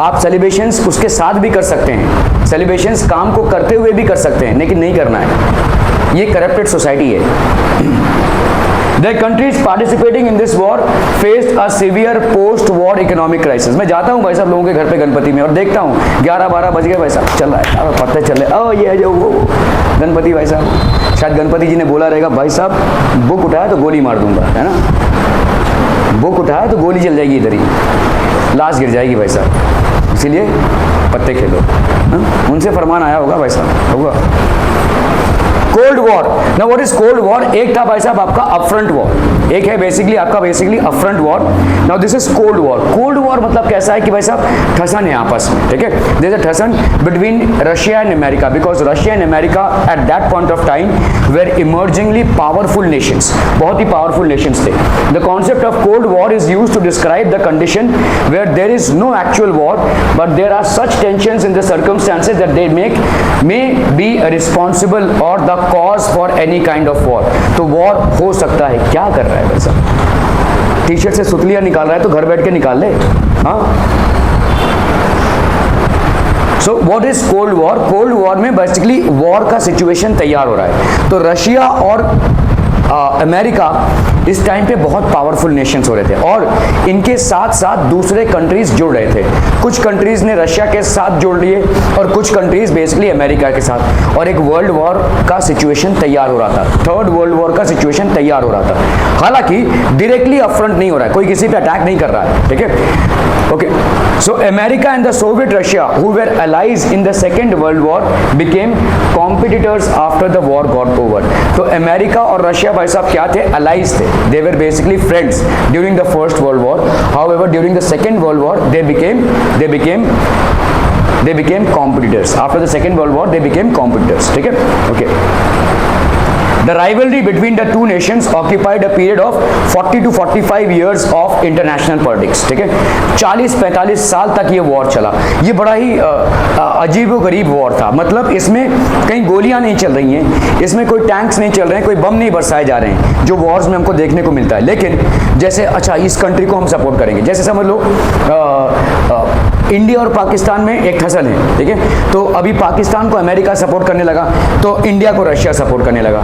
आप सेलिब्रेशंस उसके साथ भी कर सकते हैं, सेलिब्रेशंस काम को करते हुए भी कर सकते हैं, लेकिन नहीं करना है। ये करप्टेड सोसाइटी है। The countries participating in this war faced a severe post-war economic crisis. मैं जाता हूँ भाई साहब लोगों के घर पे गणपति में और देखता हूँ 11-12 बज गए भाई साहब, चल रहा है, पत्ते चल रहे, ओ ये जो वो गणपति भाई साहब, शायद गणपति जी ने बोला रहेगा भाई साहब बुक उठाया तो गोली मार दूंगा, है ना, बुक उठाया तो गोली चल जाएगी, इधर ही लाश गिर जाएगी भाई साहब, इसीलिए पत्ते खेलो। उनसे फरमान आया होगा भाई साहब, होगा। Cold war, now what is cold war? एक था भाई साहब आपका अपफ्रंट वॉर, एक है बेसिकली आपका upfront war. Now this is cold war. Cold war मतलब कैसा है कि भाई साहब ठसन है आपस में, ठीक है, देयर इज अ ठसन between Russia and America, because Russia and America at that point of time were emergingly powerful nations, बहुत ही पावरफुल नेशंस थे। The concept of cold war is used to describe the condition where there is no actual war but there are such tensions in the circumstances that they may be responsible और the cause for any kind of war. तो war हो सकता है, क्या कर रहा है वैसा, टी शर्ट से सुतलियां निकाल रहा है तो घर बैठ के निकाल ले। हाँ, so what is cold war? Cold war में बेसिकली वॉर का सिचुएशन तैयार हो रहा है। तो रशिया और अमेरिका इस टाइम पे बहुत पावरफुल नेशंस हो रहे थे और इनके साथ साथ दूसरे कंट्रीज जुड़ रहे थे। कुछ कंट्रीज ने रशिया के साथ जोड़ लिए और कुछ कंट्रीज बेसिकली अमेरिका के साथ, और एक वर्ल्ड वॉर का सिचुएशन तैयार हो रहा था, थर्ड वर्ल्ड वॉर का सिचुएशन तैयार हो रहा था। हालांकि डायरेक्टली अपफ्रंट नहीं हो रहा है, कोई किसी पे अटैक नहीं कर रहा है, ठीक है। Okay, so America and the Soviet Russia who were allies in the second world war became competitors after the war got over। तो अमेरिका और रशिया भाई साहब क्या थे? allies थे। They were basically friends during the first world war. However, during the second world war, they became competitors. After the second world war, they became competitors. ठीक है? Okay. The rivalry between the two nations occupied a period of 40 to 45 years of international politics. ठीक है, 40-45 साल तक ये war चला। ये बड़ा ही अजीबोगरीब वॉर था। मतलब इसमें कहीं गोलियां नहीं चल रही हैं, इसमें कोई टैंक्स नहीं चल रहे हैं, कोई बम नहीं बरसाए जा रहे हैं, जो वॉर्स में हमको देखने को मिलता है। लेकिन जैसे अच्छा इस कंट्री को हम सपोर्ट करेंगे, जैसे समझ लो इंडिया और पाकिस्तान में एक ठसन है, ठीक है, तो अभी पाकिस्तान को अमेरिका सपोर्ट करने लगा तो इंडिया को रशिया सपोर्ट करने लगा।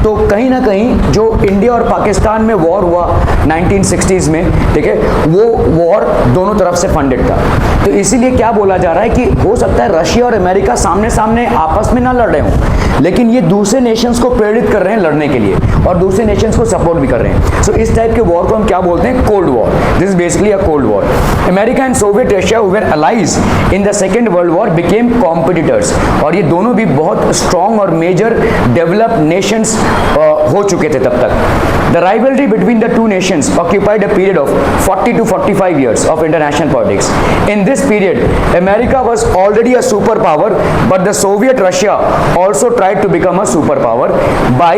तो कहीं ना कहीं जो इंडिया और पाकिस्तान में वॉर हुआ 1960s में, ठीक है, वो वॉर दोनों तरफ से फंडेड था। तो इसीलिए क्या बोला जा रहा है कि हो सकता है रशिया और अमेरिका सामने सामने आपस में ना लड़ रहे हों, लेकिन ये दूसरे नेशंस को प्रेरित कर रहे हैं लड़ने के लिए और दूसरे नेशंस को सपोर्ट भी कर रहे हैं। सो इस टाइप के वॉर को हम क्या बोलते हैं? Cold war. This is basically a cold war. America and Soviet Russia who were allies in the second world war became competitors, और ये दोनों भी बहुत स्ट्रॉन्ग और मेजर डेवलप्ड नेशंस हो चुके थे तब तक। The rivalry between the two nations occupied a period of 40 to 45 years of international politics. In this period, America was already a superpower, but the Soviet Russia also tried to become a superpower by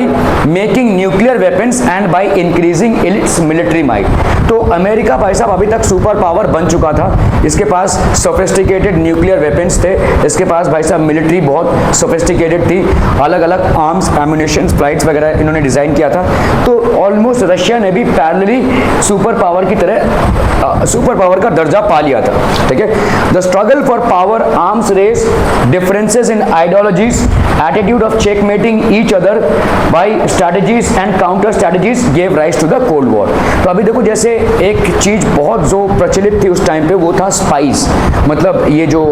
making nuclear weapons and by increasing its military might. तो America भाई साहब अभी तक super power बन चुका था, इसके पास sophisticated nuclear weapons थे, इसके पास भाई साहब मिलिट्री बहुत सोफिस्टिकेटेड थी, अलग अलग आर्म्स, एम्यूनिशन, फ्लाइट्स वगैरह इन्होंने डिज़ाइन किया था। तो ऑलमोस्ट रशिया ने भी पैरेलली सुपर पावर की तरह सुपर पावर का दर्जा पा लिया था, ठीक है। The struggle for power, arms race, differences in ideologies, attitude of checkmating each other by strategies and counter strategies gave rise to the cold war. तो अभी देखो, जैसे एक चीज बहुत जो प्रचलित थी उस टाइम पे वो था स्पाइस, मतलब ये जो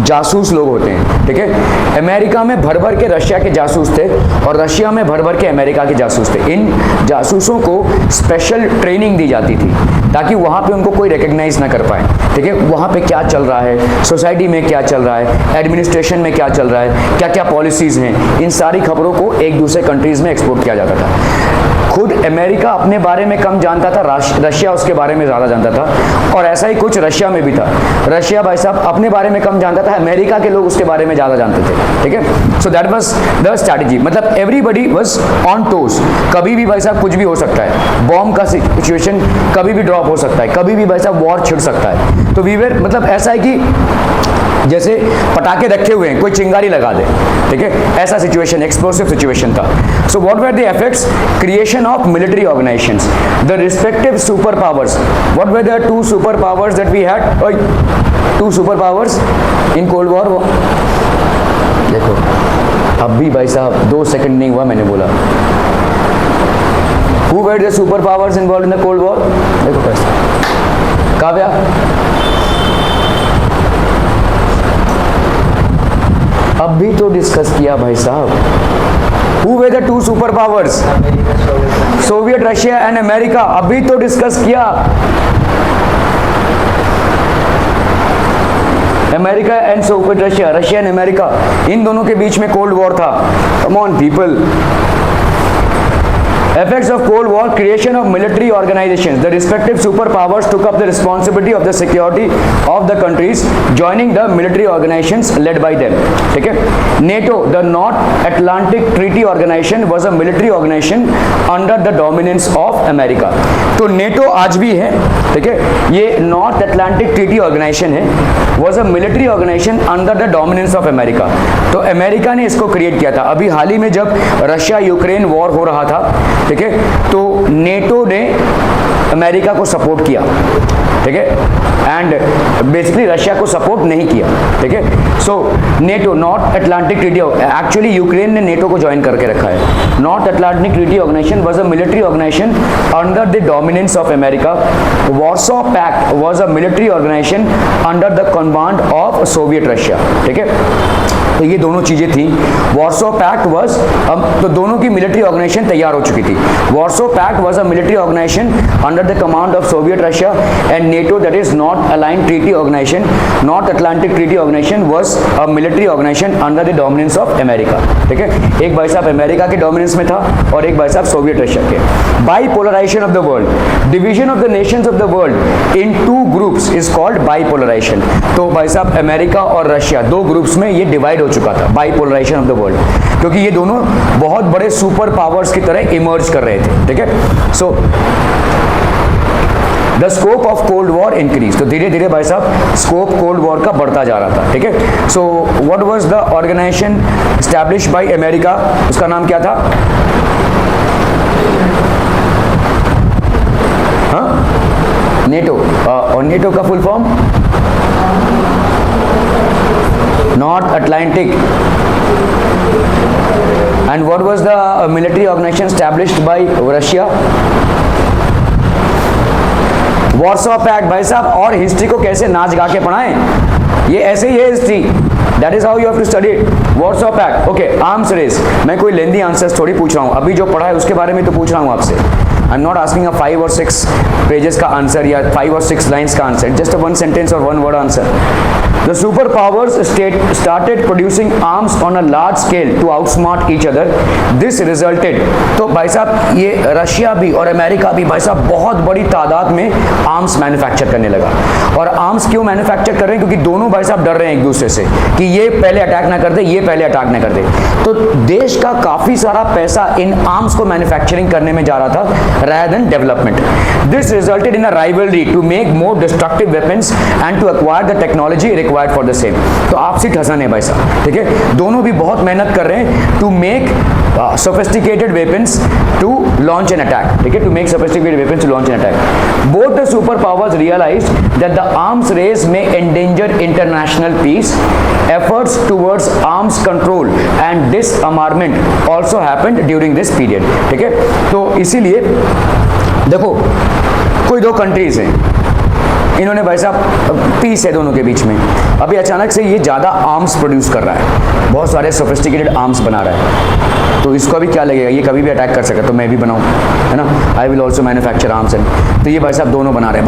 जासूस लोग होते हैं, ठीक है। अमेरिका में भर भर के रशिया के जासूस थे और रशिया में भर भर के अमेरिका के जासूस थे। इन जासूसों को स्पेशल ट्रेनिंग दी जाती थी ताकि वहाँ पे उनको कोई रिकग्नाइज ना कर पाए, ठीक है। वहाँ पे क्या चल रहा है, सोसाइटी में क्या चल रहा है, एडमिनिस्ट्रेशन में क्या चल रहा है, क्या क्या पॉलिसीज़ हैं, इन सारी खबरों को एक दूसरे कंट्रीज़ में एक्सपोर्ट किया जाता था। खुद अमेरिका अपने बारे में कम जानता था, रशिया उसके बारे में ज़्यादा जानता था, और ऐसा ही कुछ रशिया में भी था। रशिया भाई साहब अपने बारे में कम जानता था, अमेरिका के लोग उसके बारे में ज़्यादा जानते थे, ठीक है। So that was the strategy, मतलब एवरीबडी वाज ऑन टोस। कभी भी भाई साहब कुछ भी हो सकता है, बॉम्ब का सिचुएशन कभी भी ड्रॉप हो सकता है, कभी भी भाई साहब वॉर छिड़ सकता है। तो वीवर मतलब ऐसा है कि जैसे पटाखे रखे हुए हैं, कोई चिंगारी लगा दे, ठीक है, ऐसा सिचुएशन, एक्सप्लोसिव सिचुएशन था। So what were the effects? Creation of military organizations, the respective super powers. What were the two super powers that we had? Two super powers in cold war. देखो अब भी भाई साहब 2 second नहीं हुआ, मैंने बोला Who were the super powers involved in the Cold War? देखो कैसे, काव्या, अब भी तो डिस्कस किया भाई साहब। Who were the two super powers? Soviet Russia and America, अभी तो डिस्कस किया। America and Soviet Russia, Russia and America, इन दोनों के बीच में कोल्ड वॉर था। Come on people. Effects of Cold War, creation of military organizations. The respective superpowers took up the responsibility of the security of the countries, joining the military organizations led by them. ठीक है? NATO, the North Atlantic Treaty Organization, was a military organization under the dominance of America. तो NATO आज भी है, ठीक है? ये North Atlantic Treaty Organization है, was a military organization under the dominance of America. तो अमेरिका ने इसको क्रिएट किया था। अभी हाल ही में जब रशिया यूक्रेन वॉर हो रहा था, ठीक है, तो नेटो ने अमेरिका को सपोर्ट किया, ठीक है, एंड बेसिकली रशिया को सपोर्ट नहीं किया, ठीक है। So NATO, North Atlantic Treaty, actually Ukraine ने नेटो को ज्वाइन करके रखा है। North Atlantic treaty organisation was a military organisation under the dominance of America. Warsaw pact was a military organisation under the command of Soviet Russia, ठीक है। तो ये दोनों चीजें थी। वॉर्सो पैक्ट वाज, तो दोनों की मिलिट्री ऑर्गेनाइजेशन तैयार हो चुकी थी। Warsaw pact was a military organisation under the command of Soviet Russia, and NATO, that is north aligned treaty organization, north Atlantic treaty organisation was a military organisation under the dominance of America, ठीक है। एक भाई साहब America के dominance में था और एक भाई साहब सोवियत रशिया के। Bipolarisation of the world, division of the nations of the world in two groups is called bipolarisation. तो भाई साहब अमेरिका और रशिया दो ग्रुप्स में ये डिवाइड हो चुका था, बाइपोलराइजेशन ऑफ द वर्ल्ड, क्योंकि ये दोनों बहुत बड़े सुपर पावर्स की तरह इमर्ज कर रहे थे, ठीक है। So the scope of cold war increase, तो धीरे धीरे भाई साहब स्कोप कोल्ड वॉर का बढ़ता जा रहा था, ठीक है। So what was the organization establish by America, उसका नाम क्या था? हाँ, नेटो। और नेटो का full form north Atlantic. And what was the military organization established by Russia? Warsaw pact. भाई साहब और हिस्ट्री को कैसे नाच गा के पढ़ाएं, ये ऐसे ही है history, that is how you have to study it. Warsaw pact, okay. Arms race, मैं कोई लेंदी आंसर्स थोड़ी पूछ रहा हूँ, अभी जो पढ़ा है उसके बारे में तो पूछ रहा हूँ आपसे। I am not asking a 5 और 6 पेजेस का आंसर या 5 और 6 लाइन्स का आंसर, जस्ट अ 1 सेंटेंस और 1 word answer. The superpowers started producing arms on a large scale to outsmart each other. This resulted, तो भाई साहब ये रशिया भी और अमेरिका भी भाई साहब बहुत बड़ी तादाद में आर्म्स मैन्युफैक्चर करने लगा. और आर्म्स क्यों मैन्युफैक्चर कर रहे हैं? क्योंकि दोनों भाई साहब डर रहे हैं एक दूसरे से कि ये पहले अटैक ना कर दे, ये पहले अटैक ना कर दे. तो देश का काफी सारा पैसा इन आर्म्स को मैन्युफैक्चरिंग करने में जा रहा था rather than development. This resulted in a rivalry to make more destructive weapons and to acquire the technology required for the same. तो आपसी ठसन है भाई साहब, ठीक है. दोनों भी बहुत मेहनत कर रहे हैं to make sophisticated weapons to launch an attack, ठीक है, to make sophisticated weapons to launch an attack. Both the superpowers realized that the arms race may endanger international peace. Efforts towards arms control and disarmament also happened during this period, ठीक है. तो इसीलिए देखो कोई दो countries हैं, इन्होंने भाई साहब पीस है दोनों के बीच में, अभी अचानक से ये ज़्यादा आर्म्स प्रोड्यूस कर रहा है, बहुत सारे सोफिस्टिकेटेड आर्म्स बना रहा है. तो इसको भी क्या लगेगा, ये कभी भी अटैक कर सकता, तो मैं भी बनाऊँ, है ना. I will also manufacture arms and. तो ये भाई साहब दोनों बना रहे.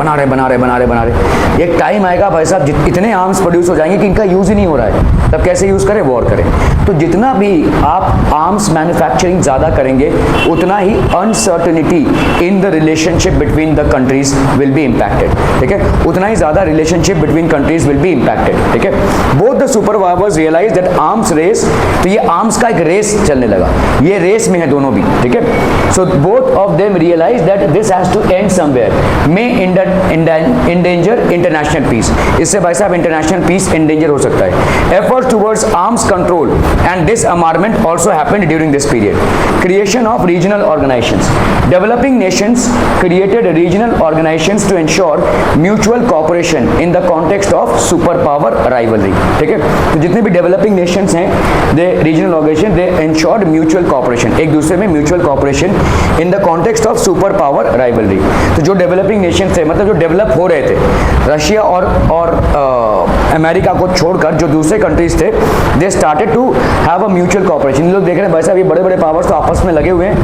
एक टाइम आएगा भाई साहब इतने आर्म्स प्रोड्यूस हो जाएंगे कि इनका यूज़ ही नहीं हो रहा है, तब कैसे यूज़ करें, वॉर करें. तो जितना भी आप आर्म्स मैन्युफैक्चरिंग ज़्यादा करेंगे उतना ही uncertainty in the relationship between the countries will be impacted, ठीक है. उतना ही ज़्यादा relationship between countries will be impacted, ठीक है. Both the super powers realise that arms race, तो ये आर्म्स का एक रेस चलने लगा, ये रेस में है दोनों भी, ठीक है. So both of them realize that this has to end somewhere, may endanger international peace. इससे भाई साहब इंटरनेशनल पीस इंडेंजर हो सकता है. Efforts towards arms control and disarmament also happened during this period. Creation of regional organizations. Developing nations created regional organizations to ensure mutual cooperation in the context of superpower rivalry. ठीक है. तो जितने भी developing Nations हैं, दे regional organisation, दे ensured mutual cooperation, एक दूसरे में mutual cooperation in the context of super power rivalry. तो जो डेवलपिंग नेशन थे, मतलब जो डेवलप हो रहे थे, रशिया और अमेरिका को छोड़कर जो दूसरे कंट्रीज थे, they started to have a mutual cooperation. लोग देख रहे हैं भाई साहब ये बड़े बड़े पावर्स तो आपस में लगे हुए हैं,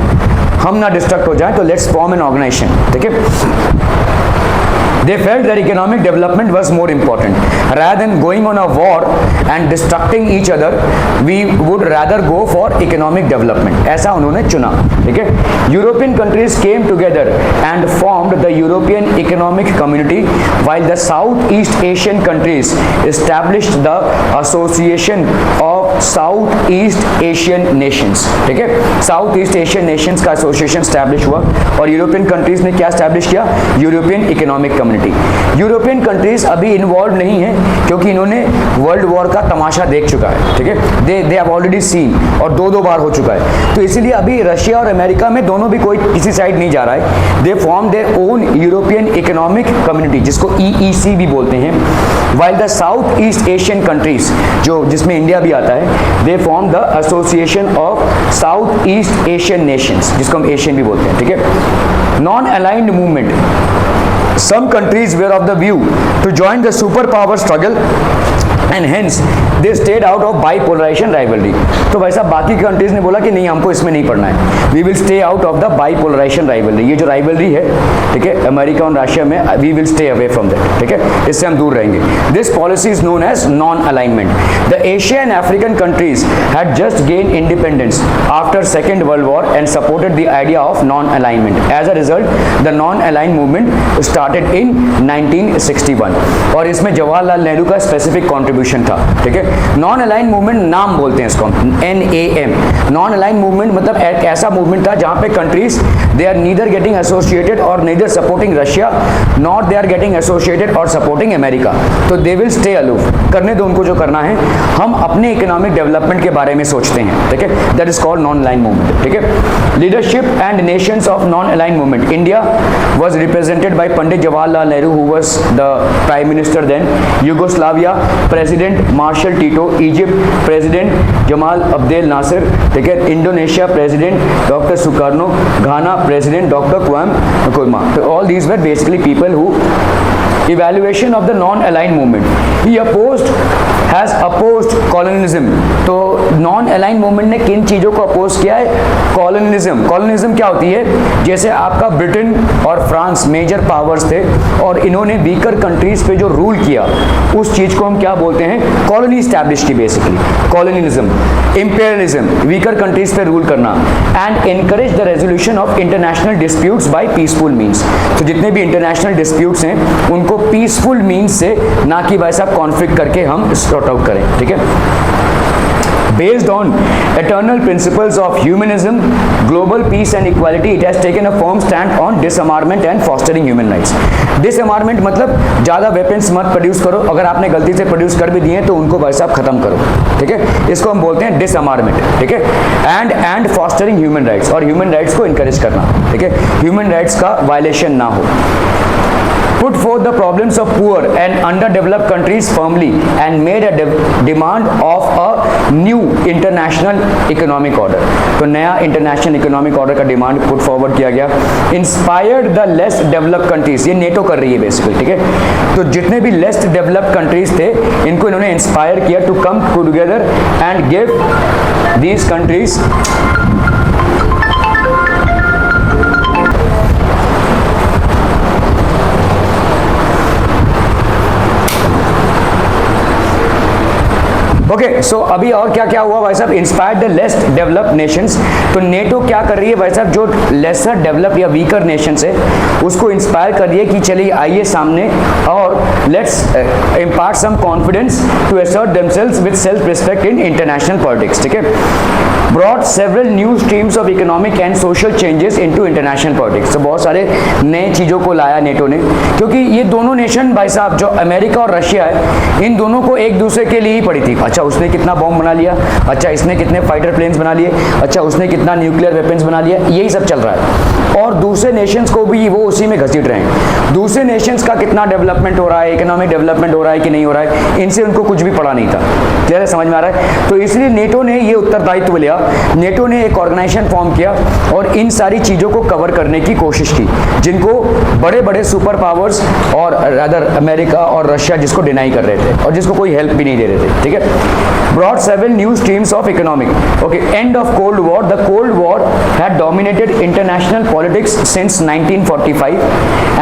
हम ना डिस्ट्रक्ट हो जाएं, तो लेट्स फॉर्म एन ऑर्गेनाइजेशन, ठीक है. They felt that economic development was more important. Rather than going on a war and destructing each other, we would rather go for economic development. ऐसा उन्होंने चुना, ठीक है. European countries came together and formed the European Economic Community, while the Southeast Asian countries established the Association of Southeast Asian Nations. ठीक है. Southeast Asian Nations का association establish हुआ और यूरोपियन कंट्रीज ने क्या स्टैब्लिश किया, European economic community. European countries अभी involve नहीं है क्योंकि इन्होंने वर्ल्ड वॉर का तमाशा देख चुका है, ठीक है. दे हैव ऑलरेडी सीन, और दो बार हो चुका है. तो इसीलिए अभी रशिया और अमेरिका में दोनों भी कोई किसी साइड नहीं जा रहा है. They form their own European economic community, जिसको EEC भी बोलते हैं. While the south East Asian countries, जो जिसमें इंडिया भी आता है, they form the association of south East Asian Nations, जिसको हम एशियन भी बोलते हैं, ठीक है. Non aligned movement. Some countries were of the view to join the superpower struggle and hence they stayed out of bipolarization rivalry. तो भाई साहब बाकी कंट्रीज ने बोला कि नहीं, हमको इसमें नहीं पढ़ना है, we will stay out of the bipolarization rivalry. ये जो rivalry है, ठीक है, अमेरिका और रशिया में, we will stay away from that, ठीक है, इससे हम दूर रहेंगे. This policy is known as non-alignment. The Asian and African countries had just gained independence after Second World War and supported the idea of non-alignment. As a result, the non-aligned movement started in 1961 और इसमें जवाहरलाल नेहरू का specific contribution था, ठीक है. Non align movement नाम बोलते हैं इसको, NAM. नॉन अलाइन मूवमेंट मतलब एक ऐसा मूवमेंट था जहां पे countries they are neither getting associated और neither supporting Russia, not they are getting associated और सपोर्टिंग अमेरिका. तो दे विल स्टे अलूफ, करने दो उनको जो करना है, हम अपने इकोनॉमिक डेवलपमेंट के बारे में सोचते हैं, ठीक है. That is called non align movement, ठीक है. Leadership and Nations of non align movement. India was represented by Pandit Jawaharlal Nehru, who was the Prime Minister then. Yugoslavia President Marshal Tito. Egypt President Jamal Abdel Nasser. ठीक है. Indonesia President Dr. Sukarno. Ghana President Dr. Kwame Nkrumah. So all these were basically people who evaluation of the non-aligned movement. He opposed has opposed colonialism. तो non aligned movement ने किन चीजों को oppose किया है? Colonialism. Colonialism क्या होती है? जैसे आपका ब्रिटेन और फ्रांस मेजर पावर्स थे और इन्होंने वीकर कंट्रीज पे जो रूल किया उस चीज को हम क्या बोलते हैं? कॉलोनी स्टैब्लिश की basically colonialism. Imperialism weaker countries पे रूल करना and encourage the resolution of international disputes by peaceful means. तो जितने भी इंटरनेशनल डिस्प्यूट्स हैं उनको पीसफुल मीन्स से, ना कि भाई साहब कॉन्फ्लिक्ट करके हम सॉर्ट आउट करें, ठीक है। Based on eternal principles of humanism, global peace and equality, it has taken a firm stand on disarmament and fostering human rights. Disarmament मतलब ज़्यादा वेपन्स मत प्रोड्यूस करो, अगर आपने गलती से प्रोड्यूस कर भी दिए तो उनको भाई साहब खत्म करो, ठीक है। इसको हम बोलते हैं डिसअमारमेंट, ठीक है। एंड फॉस्टरिंग ह्यूमन राइट्स, और ह्यूमन राइट्स को इनकरेज करना, ठीक है, ह्यूमन राइट्स का वायलेशन ना हो। Put forth the problems of poor and underdeveloped countries firmly and made a demand of a new international economic order। तो नया इंटरनेशनल इकोनॉमिक ऑर्डर का डिमांड पुट फॉरवर्ड किया गया। Inspired the less developed countries, ये NATO कर रही है basically, ठीक है। तो जितने भी लेस डेवलप्ड कंट्रीज थे इनको इन्होंने इंस्पायर किया to come together and give these countries okay. So अभी और क्या क्या हुआ भाई साहब? Inspired the less developed nations. तो नेटो क्या कर रही है भाई साहब? जो लेसर डेवलप या वीकर नेशंस है उसको इंस्पायर कर रही है कि चलिए आइए सामने और let's impart some confidence to assert themselves with self respect in international politics, ठीक है। Brought several new streams of economic and social changes into international politics. तो बहुत सारे नए चीज़ों को लाया नेटो ने, क्योंकि ये दोनों नेशन भाई साहब जो अमेरिका और रशिया है इन दोनों को एक दूसरे के लिए ही पड़ी थी। अच्छा उसने कितना बॉम्ब बना लिया, अच्छा इसने कितने फाइटर प्लेन्स बना लिए, अच्छा उसने कितना न्यूक्लियर वेपन्स बना लिया, यही सब चल रहा है। और दूसरे नेशंस को भी वो उसी में घसीट रहे हैं। दूसरे नेशंस का कितना डेवलपमेंट हो रहा है, इकोनॉमिक डेवलपमेंट हो रहा है कि नहीं हो रहा है, इनसे उनको कुछ भी पड़ा नहीं था। क्लियर है, समझ में आ रहा है? तो इसलिए नेटो ने ये उत्तरदायित्व लिया, नेटो ने एक ऑर्गेनाइजेशन फॉर्म किया और इन सारी चीज़ों को कवर करने की कोशिश की जिनको बड़े बड़े सुपर पावर्स और अदर अमेरिका और रशिया जिसको डिनाई कर रहे थे और जिसको कोई हेल्प भी नहीं दे रहे थे, ठीक है। Brought several new streams of economic. Okay, end of Cold War. The Cold War had dominated international politics since 1945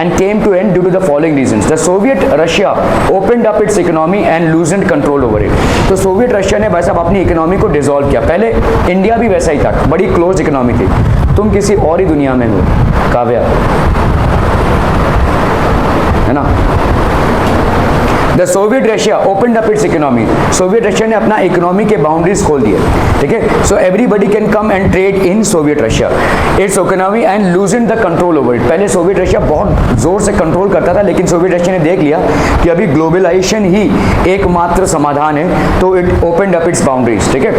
and came to end due to the following reasons. The Soviet Russia opened up its economy and loosened control over it. तो Soviet Russia ने भाई साहब अपनी economy को dissolve किया। पहले India भी वैसा ही था, बड़ी क्लोज इकोनॉमी थी। तुम किसी और ही दुनिया में हो काव्या, है ना। The Soviet Russia opened up it's economy. Soviet Russia ने अपना इकोनॉमी के बाउंड्रीज खोल दिए, ठीक है। So everybody can come and trade in Soviet Russia it's economy and लूजन the control over it. पहले सोवियत रशिया बहुत जोर से कंट्रोल करता था, लेकिन सोवियत रशिया ने देख लिया कि अभी ग्लोबलाइजेशन ही एकमात्र समाधान है, तो it opened up its boundaries, ठीक है।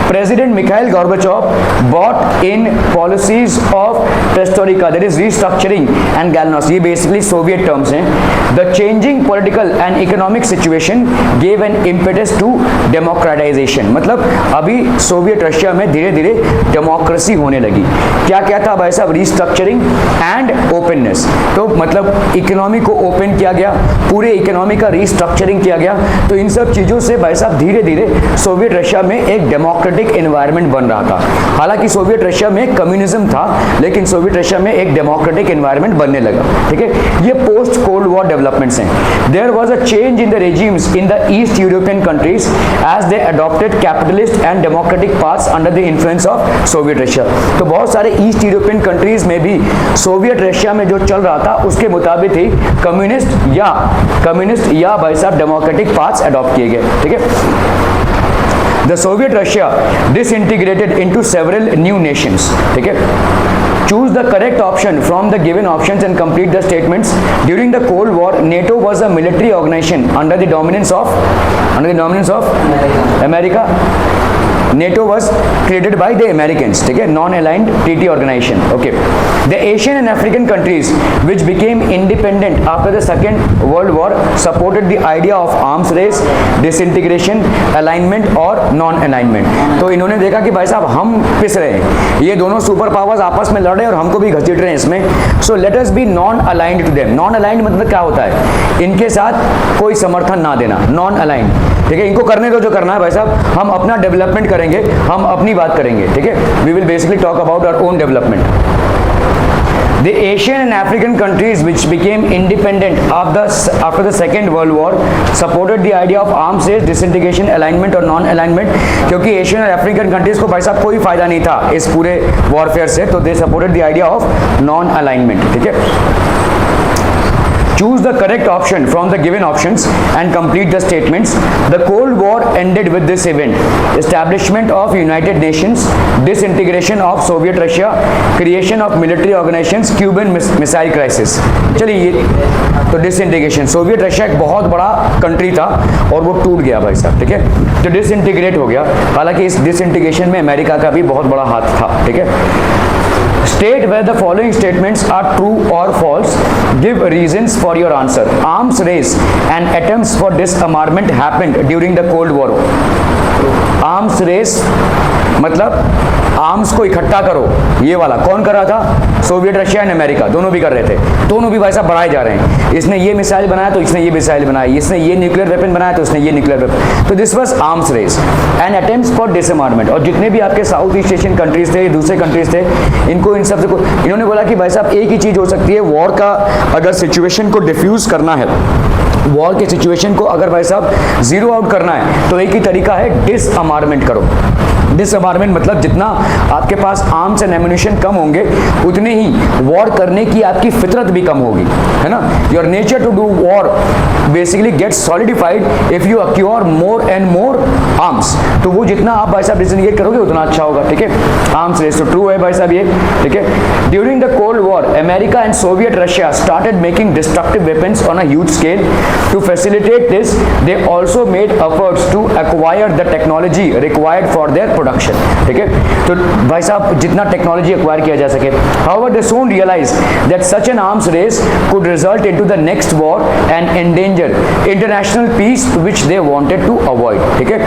President Mikhail Gorbachev brought in policies of perestroika, that is restructuring and glasnost. ये बेसिकली सोवियत टर्म्स हैं। The changing political and economic situation gave an impetus to democratization. मतलब अभी Soviet Russia में धीरे धीरे democracy होने लगी। क्या क्या था भाई साहब? Restructuring and openness. तो मतलब इकोनॉमी को ओपन किया गया, पूरे इकोनॉमी का रीस्ट्रक्चरिंग किया गया। तो इन सब चीज़ों से भाई साहब धीरे धीरे सोवियत रशिया में एक डेमोक्रेटिक एनवायरनमेंट बन रहा था। हालांकि सोवियत रशिया में कम्युनिज्म था, लेकिन सोवियत रशिया में एक डेमोक्रेटिक एनवायरनमेंट बनने लगा, ठीक है। ये पोस्ट कोल्ड वॉर डेवलपमेंट्स हैं। There was a change in the regimes in the East European countries as they adopted capitalist and democratic paths under the influence of Soviet Russia। तो बहुत सारे east European countries में भी Soviet Russia में जो चल रहा था उसके मुताबिक ही कम्युनिस्ट या भाई साहब डेमोक्रेटिक पाथ्स अडॉप्ट किए गए, ठीक है। The Soviet Russia disintegrated into several new nations, ठीक है। Choose the correct option from the given options and complete the statements. During the Cold War, NATO was a military organization under the dominance of America. NATO was created by the Americans, ठीक है, non-aligned treaty organization, okay. The Asian and African countries which became independent after the Second World War supported the idea of arms race, disintegration, alignment और non-alignment। तो इन्होंने देखा कि भाई साहब हम पिस रहे हैं, ये दोनों सुपर पावर्स आपस में लड़ रहे हैं और हमको भी घसीट रहे हैं इसमें। So let us be non aligned to them. Non aligned मतलब क्या होता है? इनके साथ कोई समर्थन ना देना, नॉन अलाइंड। ठीक है, इनको करने दो जो करना है भाई साहब, हम अपना डेवलपमेंट करेंगे, हम अपनी बात करेंगे, ठीक है, we will basically talk about our own development. The Asian and African countries which became independent after the Second World War supported the idea of arms race, disintegration, alignment और non alignment, क्योंकि Asian और African countries को भाई साहब कोई फायदा नहीं था इस पूरे वॉरफेयर से, तो they supported the idea of non alignment, ठीक है। Choose the correct option from the given options and complete the statements. The Cold War ended with this event: establishment of United Nations, disintegration of Soviet Russia, creation of military organizations, Cuban missile crisis. चलिए ये तो disintegration, Soviet Russia एक बहुत बड़ा country था और वो टूट गया भाई साहब, ठीक है, तो डिसइंटीग्रेट हो गया। हालांकि इस डिसइंटीग्रेशन में अमेरिका का भी बहुत बड़ा हाथ था, ठीक है। State where the following statements are true or false. Give reasons for your answer. Arms race and attempts for disarmament happened during the Cold War. Arms race मतलब आर्म्स को इकट्ठा करो, ये वाला कौन कर रहा था? सोवियत रशिया एंड अमेरिका, दोनों भी कर रहे थे, दोनों भी भाई साहब बढ़ाए जा रहे हैं। इसने ये मिसाइल बनाया तो इसने ये मिसाइल बनाया, इसने ये न्यूक्लियर वेपन बनाया तो इसने ये न्यूक्लियर वेपन, तो this was arms race and attempts for disarmament. और जितने भी आपके साउथ ईस्ट एशियन कंट्रीज थे, दूसरे कंट्रीज थे, इनको इन सब से इन्होंने बोला कि भाई साहब एक ही चीज़ हो सकती है, वॉर का अगर सिचुएशन को डिफ्यूज करना है, वॉर के सिचुएशन को अगर भाई साहब जीरो आउट करना है तो एक ही तरीका है, डिसआर्ममेंट करो। डिसआर्ममेंट मतलब जितना आपके पास आर्म्स एंड एम्यूनिशन कम होंगे उतने ही वॉर करने की आपकी फितरत भी कम होगी, है ना। Your nature to do war basically gets solidified if you acquire more and more arms. तो वो जितना आप भाई साहब डिसएंगेज करोगे उतना अच्छा होगा, ठीक है। आर्म्स रेस तो ट्रू है भाई साहब ये, ठीक है। During the cold war America and Soviet Russia started making destructive weapons on a huge scale. To facilitate this they also made efforts to acquire the technology required for their production, ठीक है। तो भाई साहब जितना technology acquire किया जा सके। However, they soon realized that such an arms race could result into the next war and endanger international peace which they wanted to avoid, ठीक है।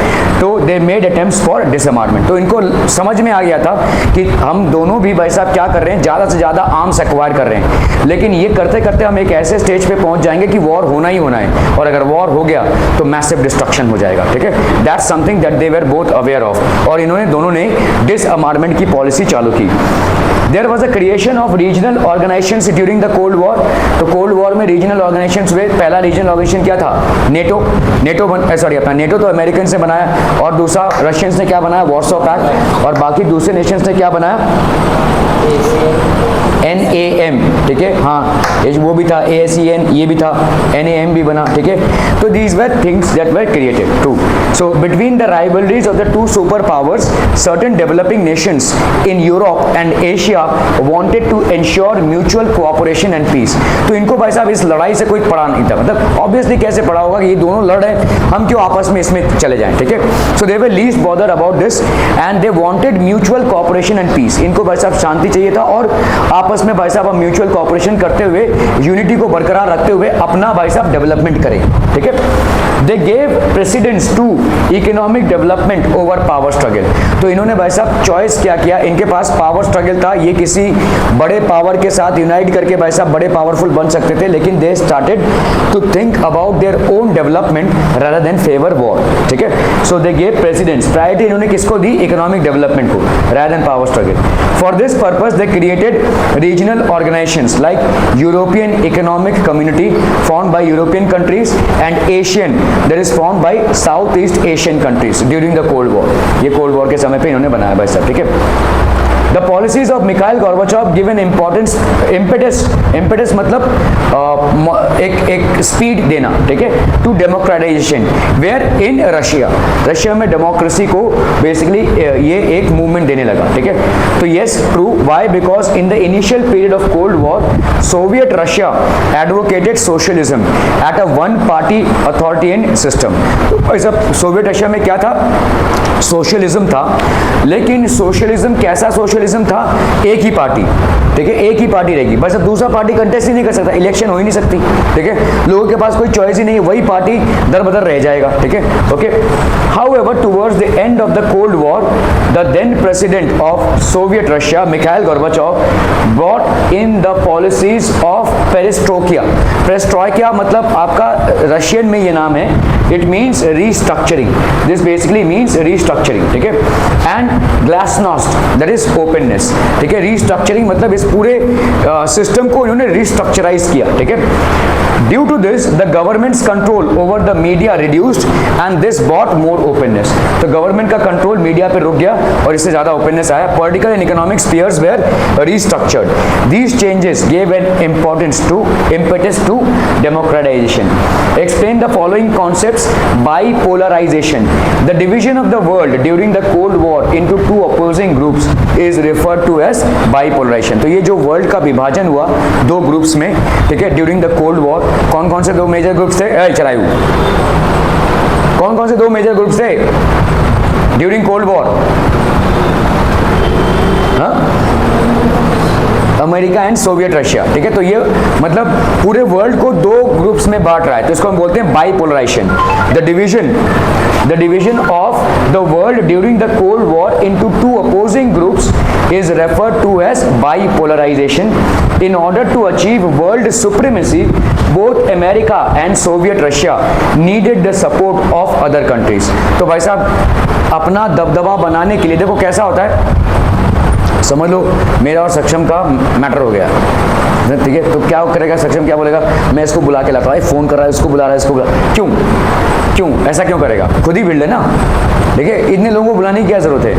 तो they made attempts for disarmament। तो इनको समझ में आ गया था कि हम दोनों भी भाई साहब क्या कर रहे हैं, ज़्यादा से ज़्यादा आर्म्स एक्वायर कर रहे हैं, लेकिन ये करते करते हम एक ऐसे स्टेज पे पहुंच जाएंगे कि वॉर होना ही होना है, और अगर वॉर हो गया तो मैसिव डिस्ट्रक्शन हो जाएगा, ठीक है। That's something that they were both aware of, और इन्होंने दोनों ने डिसआर्ममेंट की पॉलिसी चालू की। There was a creation of regional organizations during the Cold War। तो कोल्ड वॉर में रीजनल ऑर्गेनाइजेशंस हुए। पहला रीजनल ऑर्गेनाइजेशन क्या था? नेटो। अपना नेटो तो अमेरिकन से बनाया, और दूसरा रशियंस ने क्या बनाया? Warsaw pact. और बाकी दूसरे नेशंस ने क्या बनाया? NAM, ठीक है, हाँ वो भी था, ASEAN ये भी था, NAM भी बना, ठीक है। तो these were things that were created too। So between the rivalries of the two superpowers, certain developing nations in Europe and Asia wanted to ensure mutual cooperation and peace। तो इनको भाई साहब इस लड़ाई से कोई पड़ा नहीं था, मतलब ऑब्वियसली कैसे पड़ा होगा कि ये दोनों लड़ रहे हैं, हम क्यों आपस में इसमें चले जाएं, ठीक है। So they were least bothered about this and they wanted mutual cooperation and peace। इनको भाई साहब शांति चाहिए था, और आपस में भाई साहब हम म्यूचुअल कोऑपरेशन करते हुए, यूनिटी को बरकरार रखते हुए अपना भाई साहब डेवलपमेंट करें, ठीक है। They gave precedence to economic development over power struggle. तो इन्होंने भाई साहब चॉइस क्या किया, इनके पास पावर स्ट्रगल था, ये किसी बड़े पावर के साथ यूनाइट करके भाई साहब बड़े पावरफुल बन सकते थे, लेकिन they started to think about their own development rather than favour war, ठीक है। So they gave precedence, priority इन्होंने किसको दी? इकोनॉमिक डेवलपमेंट को rather than power struggle. For this purpose they created regional organizations like European Economic Community formed by European countries and Asian that is formed by Southeast Asian countries during the Cold War। ये cold war के समय पे इन्होंने बनाया भाई साहब, ठीक है। The policies of Mikhail Gorbachev given impetus मतलब एक स्पीड देना, ठीक है, to democratization where in Russia में डेमोक्रेसी को बेसिकली ये एक मूवमेंट देने लगा, ठीक है। तो yes true, why? Because in the initial period of cold war Soviet Russia advocated socialism at a one party authoritarian system. तो ऐसा सोवियत रशिया में क्या था? सोशलिज्म था, लेकिन सोशलिज्म कैसा सोशलिज्म था? एक ही पार्टी, ठीक है, एक ही पार्टी रहेगी, बस अब दूसरा पार्टी कंटेस्ट ही नहीं कर सकता, इलेक्शन हो ही नहीं सकती, ठीक है, लोगों के पास कोई चॉइस ही नहीं है, वही पार्टी दर बदर रह जाएगा, ठीक है, okay. However, towards the end of the Cold War, the then president of Soviet Russia, Mikhail Gorbachev, brought in the policies of perestroika. Perestroika मतलब आपका रशियन में ये नाम है, it means restructuring. This basically means restructuring, ठीक है? And glasnost, that is openness, ठीक है? Restructuring मतलब इस पूरे सिस्टम को इन्होंने restructurize किया, ठीक है? Due to this, the government's control over the media reduced and this brought more openness. तो गवर्नमेंट का कंट्रोल मीडिया पे रुक गया और इससे ज्यादा ओपननेस आया. Political and economic spheres were restructured. These changes gave an impetus to democratization. Explain the following concepts. Bipolarization. The division of the world during the Cold War into two opposing groups is referred to as bipolarization. तो ये जो world का विभाजन हुआ दो groups में, ठीक है, ड्यूरिंग द कोल्ड वॉर, कौन कौन से दो मेजर ग्रुप्स थे? चरायू, कौन कौन से दो मेजर ग्रुप्स थे during cold war? America and Soviet Russia, ठीक है? तो ये मतलब पूरे वर्ल्ड को दो ग्रुप्स में बांट रहा है, तो इसको हम बोलते हैं bipolarization. The division of the world during the cold war into two opposing groups is referred to as bipolarization. In order to achieve world supremacy, both America and Soviet Russia needed the support of other countries. तो भाई साहब अपना दबदबा बनाने के लिए देखो कैसा होता है, समझ लो मेरा और सक्षम का मैटर हो गया, ठीक है? तो क्या करेगा सक्षम, क्या बोलेगा, मैं इसको बुला के लाता हूँ, फोन कर रहा है, इसको बुला रहा है, इसको क्यों ऐसा क्यों करेगा? खुद ही बिल्ड है ना, देखिए इतने लोगों को बुलाने की क्या जरूरत है,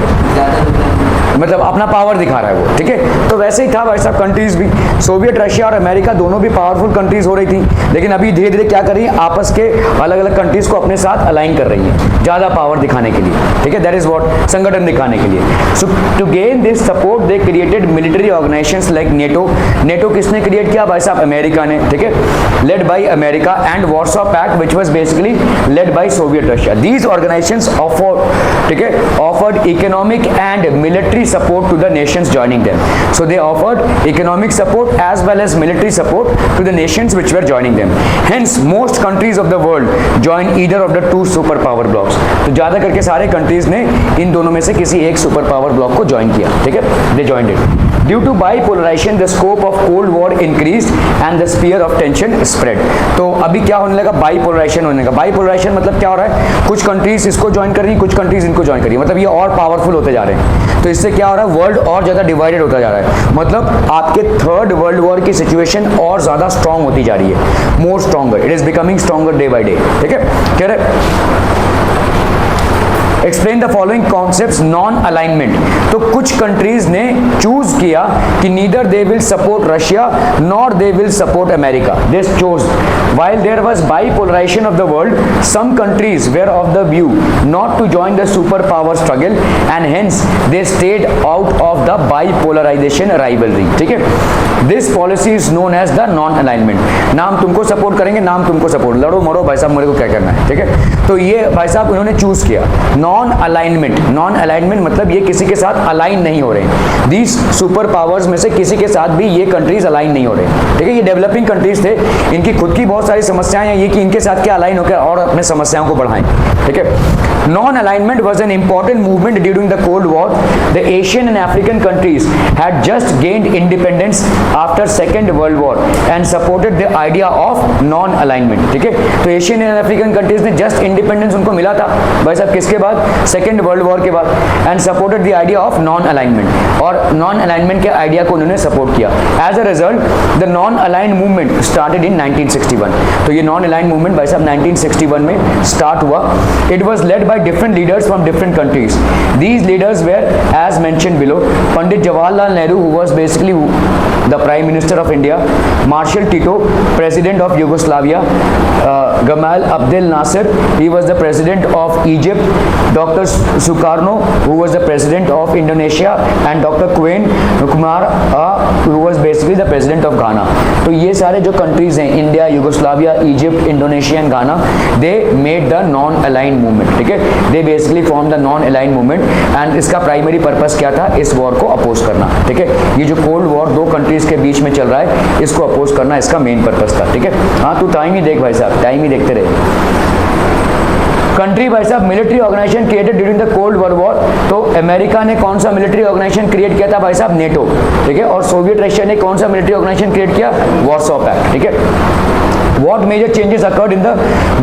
मतलब अपना पावर दिखा रहा है वो, ठीक है? तो वैसे ही था भाई साहब, कंट्रीज भी, सोवियत रशिया और अमेरिका दोनों भी पावरफुल कंट्रीज हो रही थी, लेकिन अभी धीरे धीरे क्या कर रही है, आपस के अलग अलग कंट्रीज को अपने साथ अलाइन कर रही है ज्यादा पावर दिखाने के लिए, ठीक है? दैट इज व्हाट, संगठन दिखाने के लिए. So to gain this support they created military organizations like NATO किसने क्रिएट किया भाई साहब? अमेरिका ने, ठीक है? Led by America, and Warsaw Pact which was basically led by Soviet Russia. These organizations ठीक है, offered economic and military support to the nations joining them. So they offered economic support as well as military support to the nations which were joining them. Hence most countries of the world joined either of the two superpower blocks. तो ज्यादा करके सारे countries ने इन दोनों में से किसी एक सुपर पावर ब्लॉक को ज्वाइन किया, ठीक है? They joined it. Due to bipolarization, the scope of Cold War increased and the sphere of tension spread. तो अभी क्या होने लगा? बाइपोलराइजेशन होने लगा. बाइपोलराइजेशन मतलब क्या हो रहा है? कुछ कंट्रीज इसको ज्वाइन कर रही है, कुछ कंट्रीज इनको ज्वाइन कर रही है, मतलब ये और पावरफुल होते जा रहे हैं. तो इससे क्या हो रहा है? वर्ल्ड और ज्यादा डिवाइडेड होता जा रहा है, मतलब आपके थर्ड वर्ल्ड वॉर की सिचुएशन और ज्यादा स्ट्रांग होती जा रही है, more stronger, it is becoming stronger day by day, ठीक है? कह रहे explain the following concepts. Non alignment, तो कुछ कंट्रीज ने चूज किया कि neither they will support Russia nor they will support America. They chose while there was bipolarization of the world, some countries were of the view not to join the superpower struggle and hence they stayed out of the bipolarization rivalry, ठीक है? This policy is known as the non alignment. नाम तुमको support करेंगे, नाम तुमको support, लड़ो मरो भाई साहब, मेरे को क्या करना है, ठीक है? तो ये भाई साहब उन्होंने चूज किया नॉन अलाइनमेंट. नॉन अलाइनमेंट मतलब ये किसी के साथ अलाइन नहीं हो रहे. दीज सुपर पावर्स में से किसी के साथ भी ये कंट्रीज अलाइन नहीं हो रहे, ठीक है? ये डेवलपिंग कंट्रीज थे, इनकी खुद की बहुत सारी समस्याएं हैं, ये कि इनके साथ क्या अलाइन होकर और अपने समस्याओं को बढ़ाएं, ठीक है? Non alignment was an important movement during the cold war. The Asian and African countries had just gained independence after second world war and supported the idea of non alignment, ठीक है? तो एशियन एंड अफ्रीकन कंट्रीज ने just independence उनको मिला था भाई साहब, किसके बाद? सेकेंड वर्ल्ड वॉर के बाद, and supported the idea of non alignment, और नॉन अलाइनमेंट के आइडिया को उन्होंने सपोर्ट किया. As a result the non align movement started in 1961. तो ये नॉन अलाइन मूवमेंट भाई साहब 1961 में स्टार्ट हुआ. It was led by different leaders from different countries. These leaders were as mentioned below. Pandit Jawaharlal Nehru who was basically the Prime Minister of India, Marshal Tito, President of Yugoslavia, Gamal Abdel Nasser, he was the President of Egypt, Dr. Sukarno, who was the President of Indonesia, and Dr. Kwame Nkrumah, who was basically the President of Ghana. तो ये सारे जो countries हैं, India, Yugoslavia, Egypt, Indonesia and गाना, they made the non-aligned movement, ठीक है? They basically formed the non-aligned movement, and इसका primary purpose क्या था? इस वॉर को अपोज करना, ठीक है? ये जो कोल्ड वॉर दो कंट्रीज के बीच में चल रहा है, इसको अपोज करना इसका मेन पर्पस था, ठीक है? हाँ, तू टाइम ही देख भाई साहब, टाइम ही देखते रहे. कंट्री भाई साहब military organization created during the cold war, तो अमेरिका ने कौन सा मिलिट्री ऑर्गेनाइजेशन क्रिएट किया था भाई साहब, नेटो, ठीक है, और सोवियत रशिया ने कौन सा मिलिट्री ऑर्गेनाइजेशन क्रिएट किया, वॉर्सो पैक्ट, ठीक है। What major changes occurred in the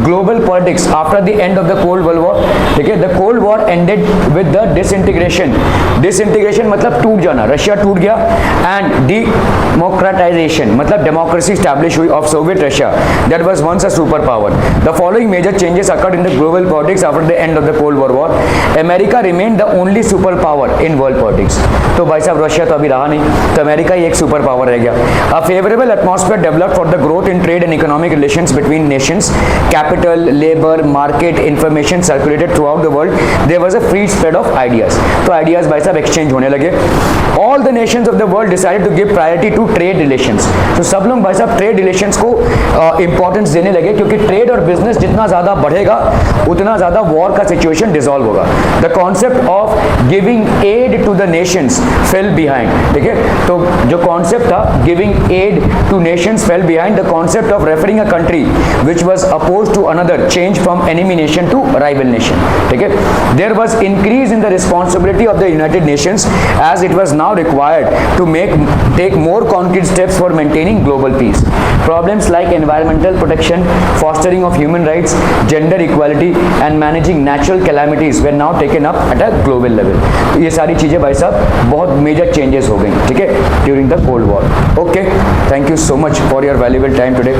global politics after the end of the Cold World War? ठीक है, the Cold War ended with the disintegration. Disintegration मतलब टूट जाना, रशिया टूट गया, and democratization मतलब democracy established हुई of Soviet Russia that was once a superpower. The following major changes occurred in the global politics after the end of the Cold War. America remained the only superpower in world politics. तो भाई साहब Russia तो अभी रहा नहीं, तो America ही एक super power रह गया। A favorable atmosphere developed for the growth in trade and economic relations between nations, capital, labor, market, information circulated throughout the world. There was a free spread of ideas. तो ideas भाई साहब exchange होने लगे। All the nations of the world decided to give priority to trade relations. तो सब लोग भाई साहब trade relations को importance देने लगे, क्योंकि trade और business जितना ज़्यादा बढ़ेगा उतना ज़्यादा war का situation dissolve होगा। The concept of giving aid to the nations fell behind, ठीक है, तो जो concept था giving aid to nations fell behind. The concept of referring a country which was opposed to another changed from enemy nation to rival nation, ठीक है। There was increase in the responsibility of the United Nations as it was now required to take more concrete steps for maintaining global peace. Problems like environmental protection, fostering of human rights, gender equality and managing natural calamities were now taken up at a global level. तो ये सारी चीजें भाई साहब बहुत major changes हो गई, ठीक है, during the cold war. Okay, thank you so much for your valuable time today.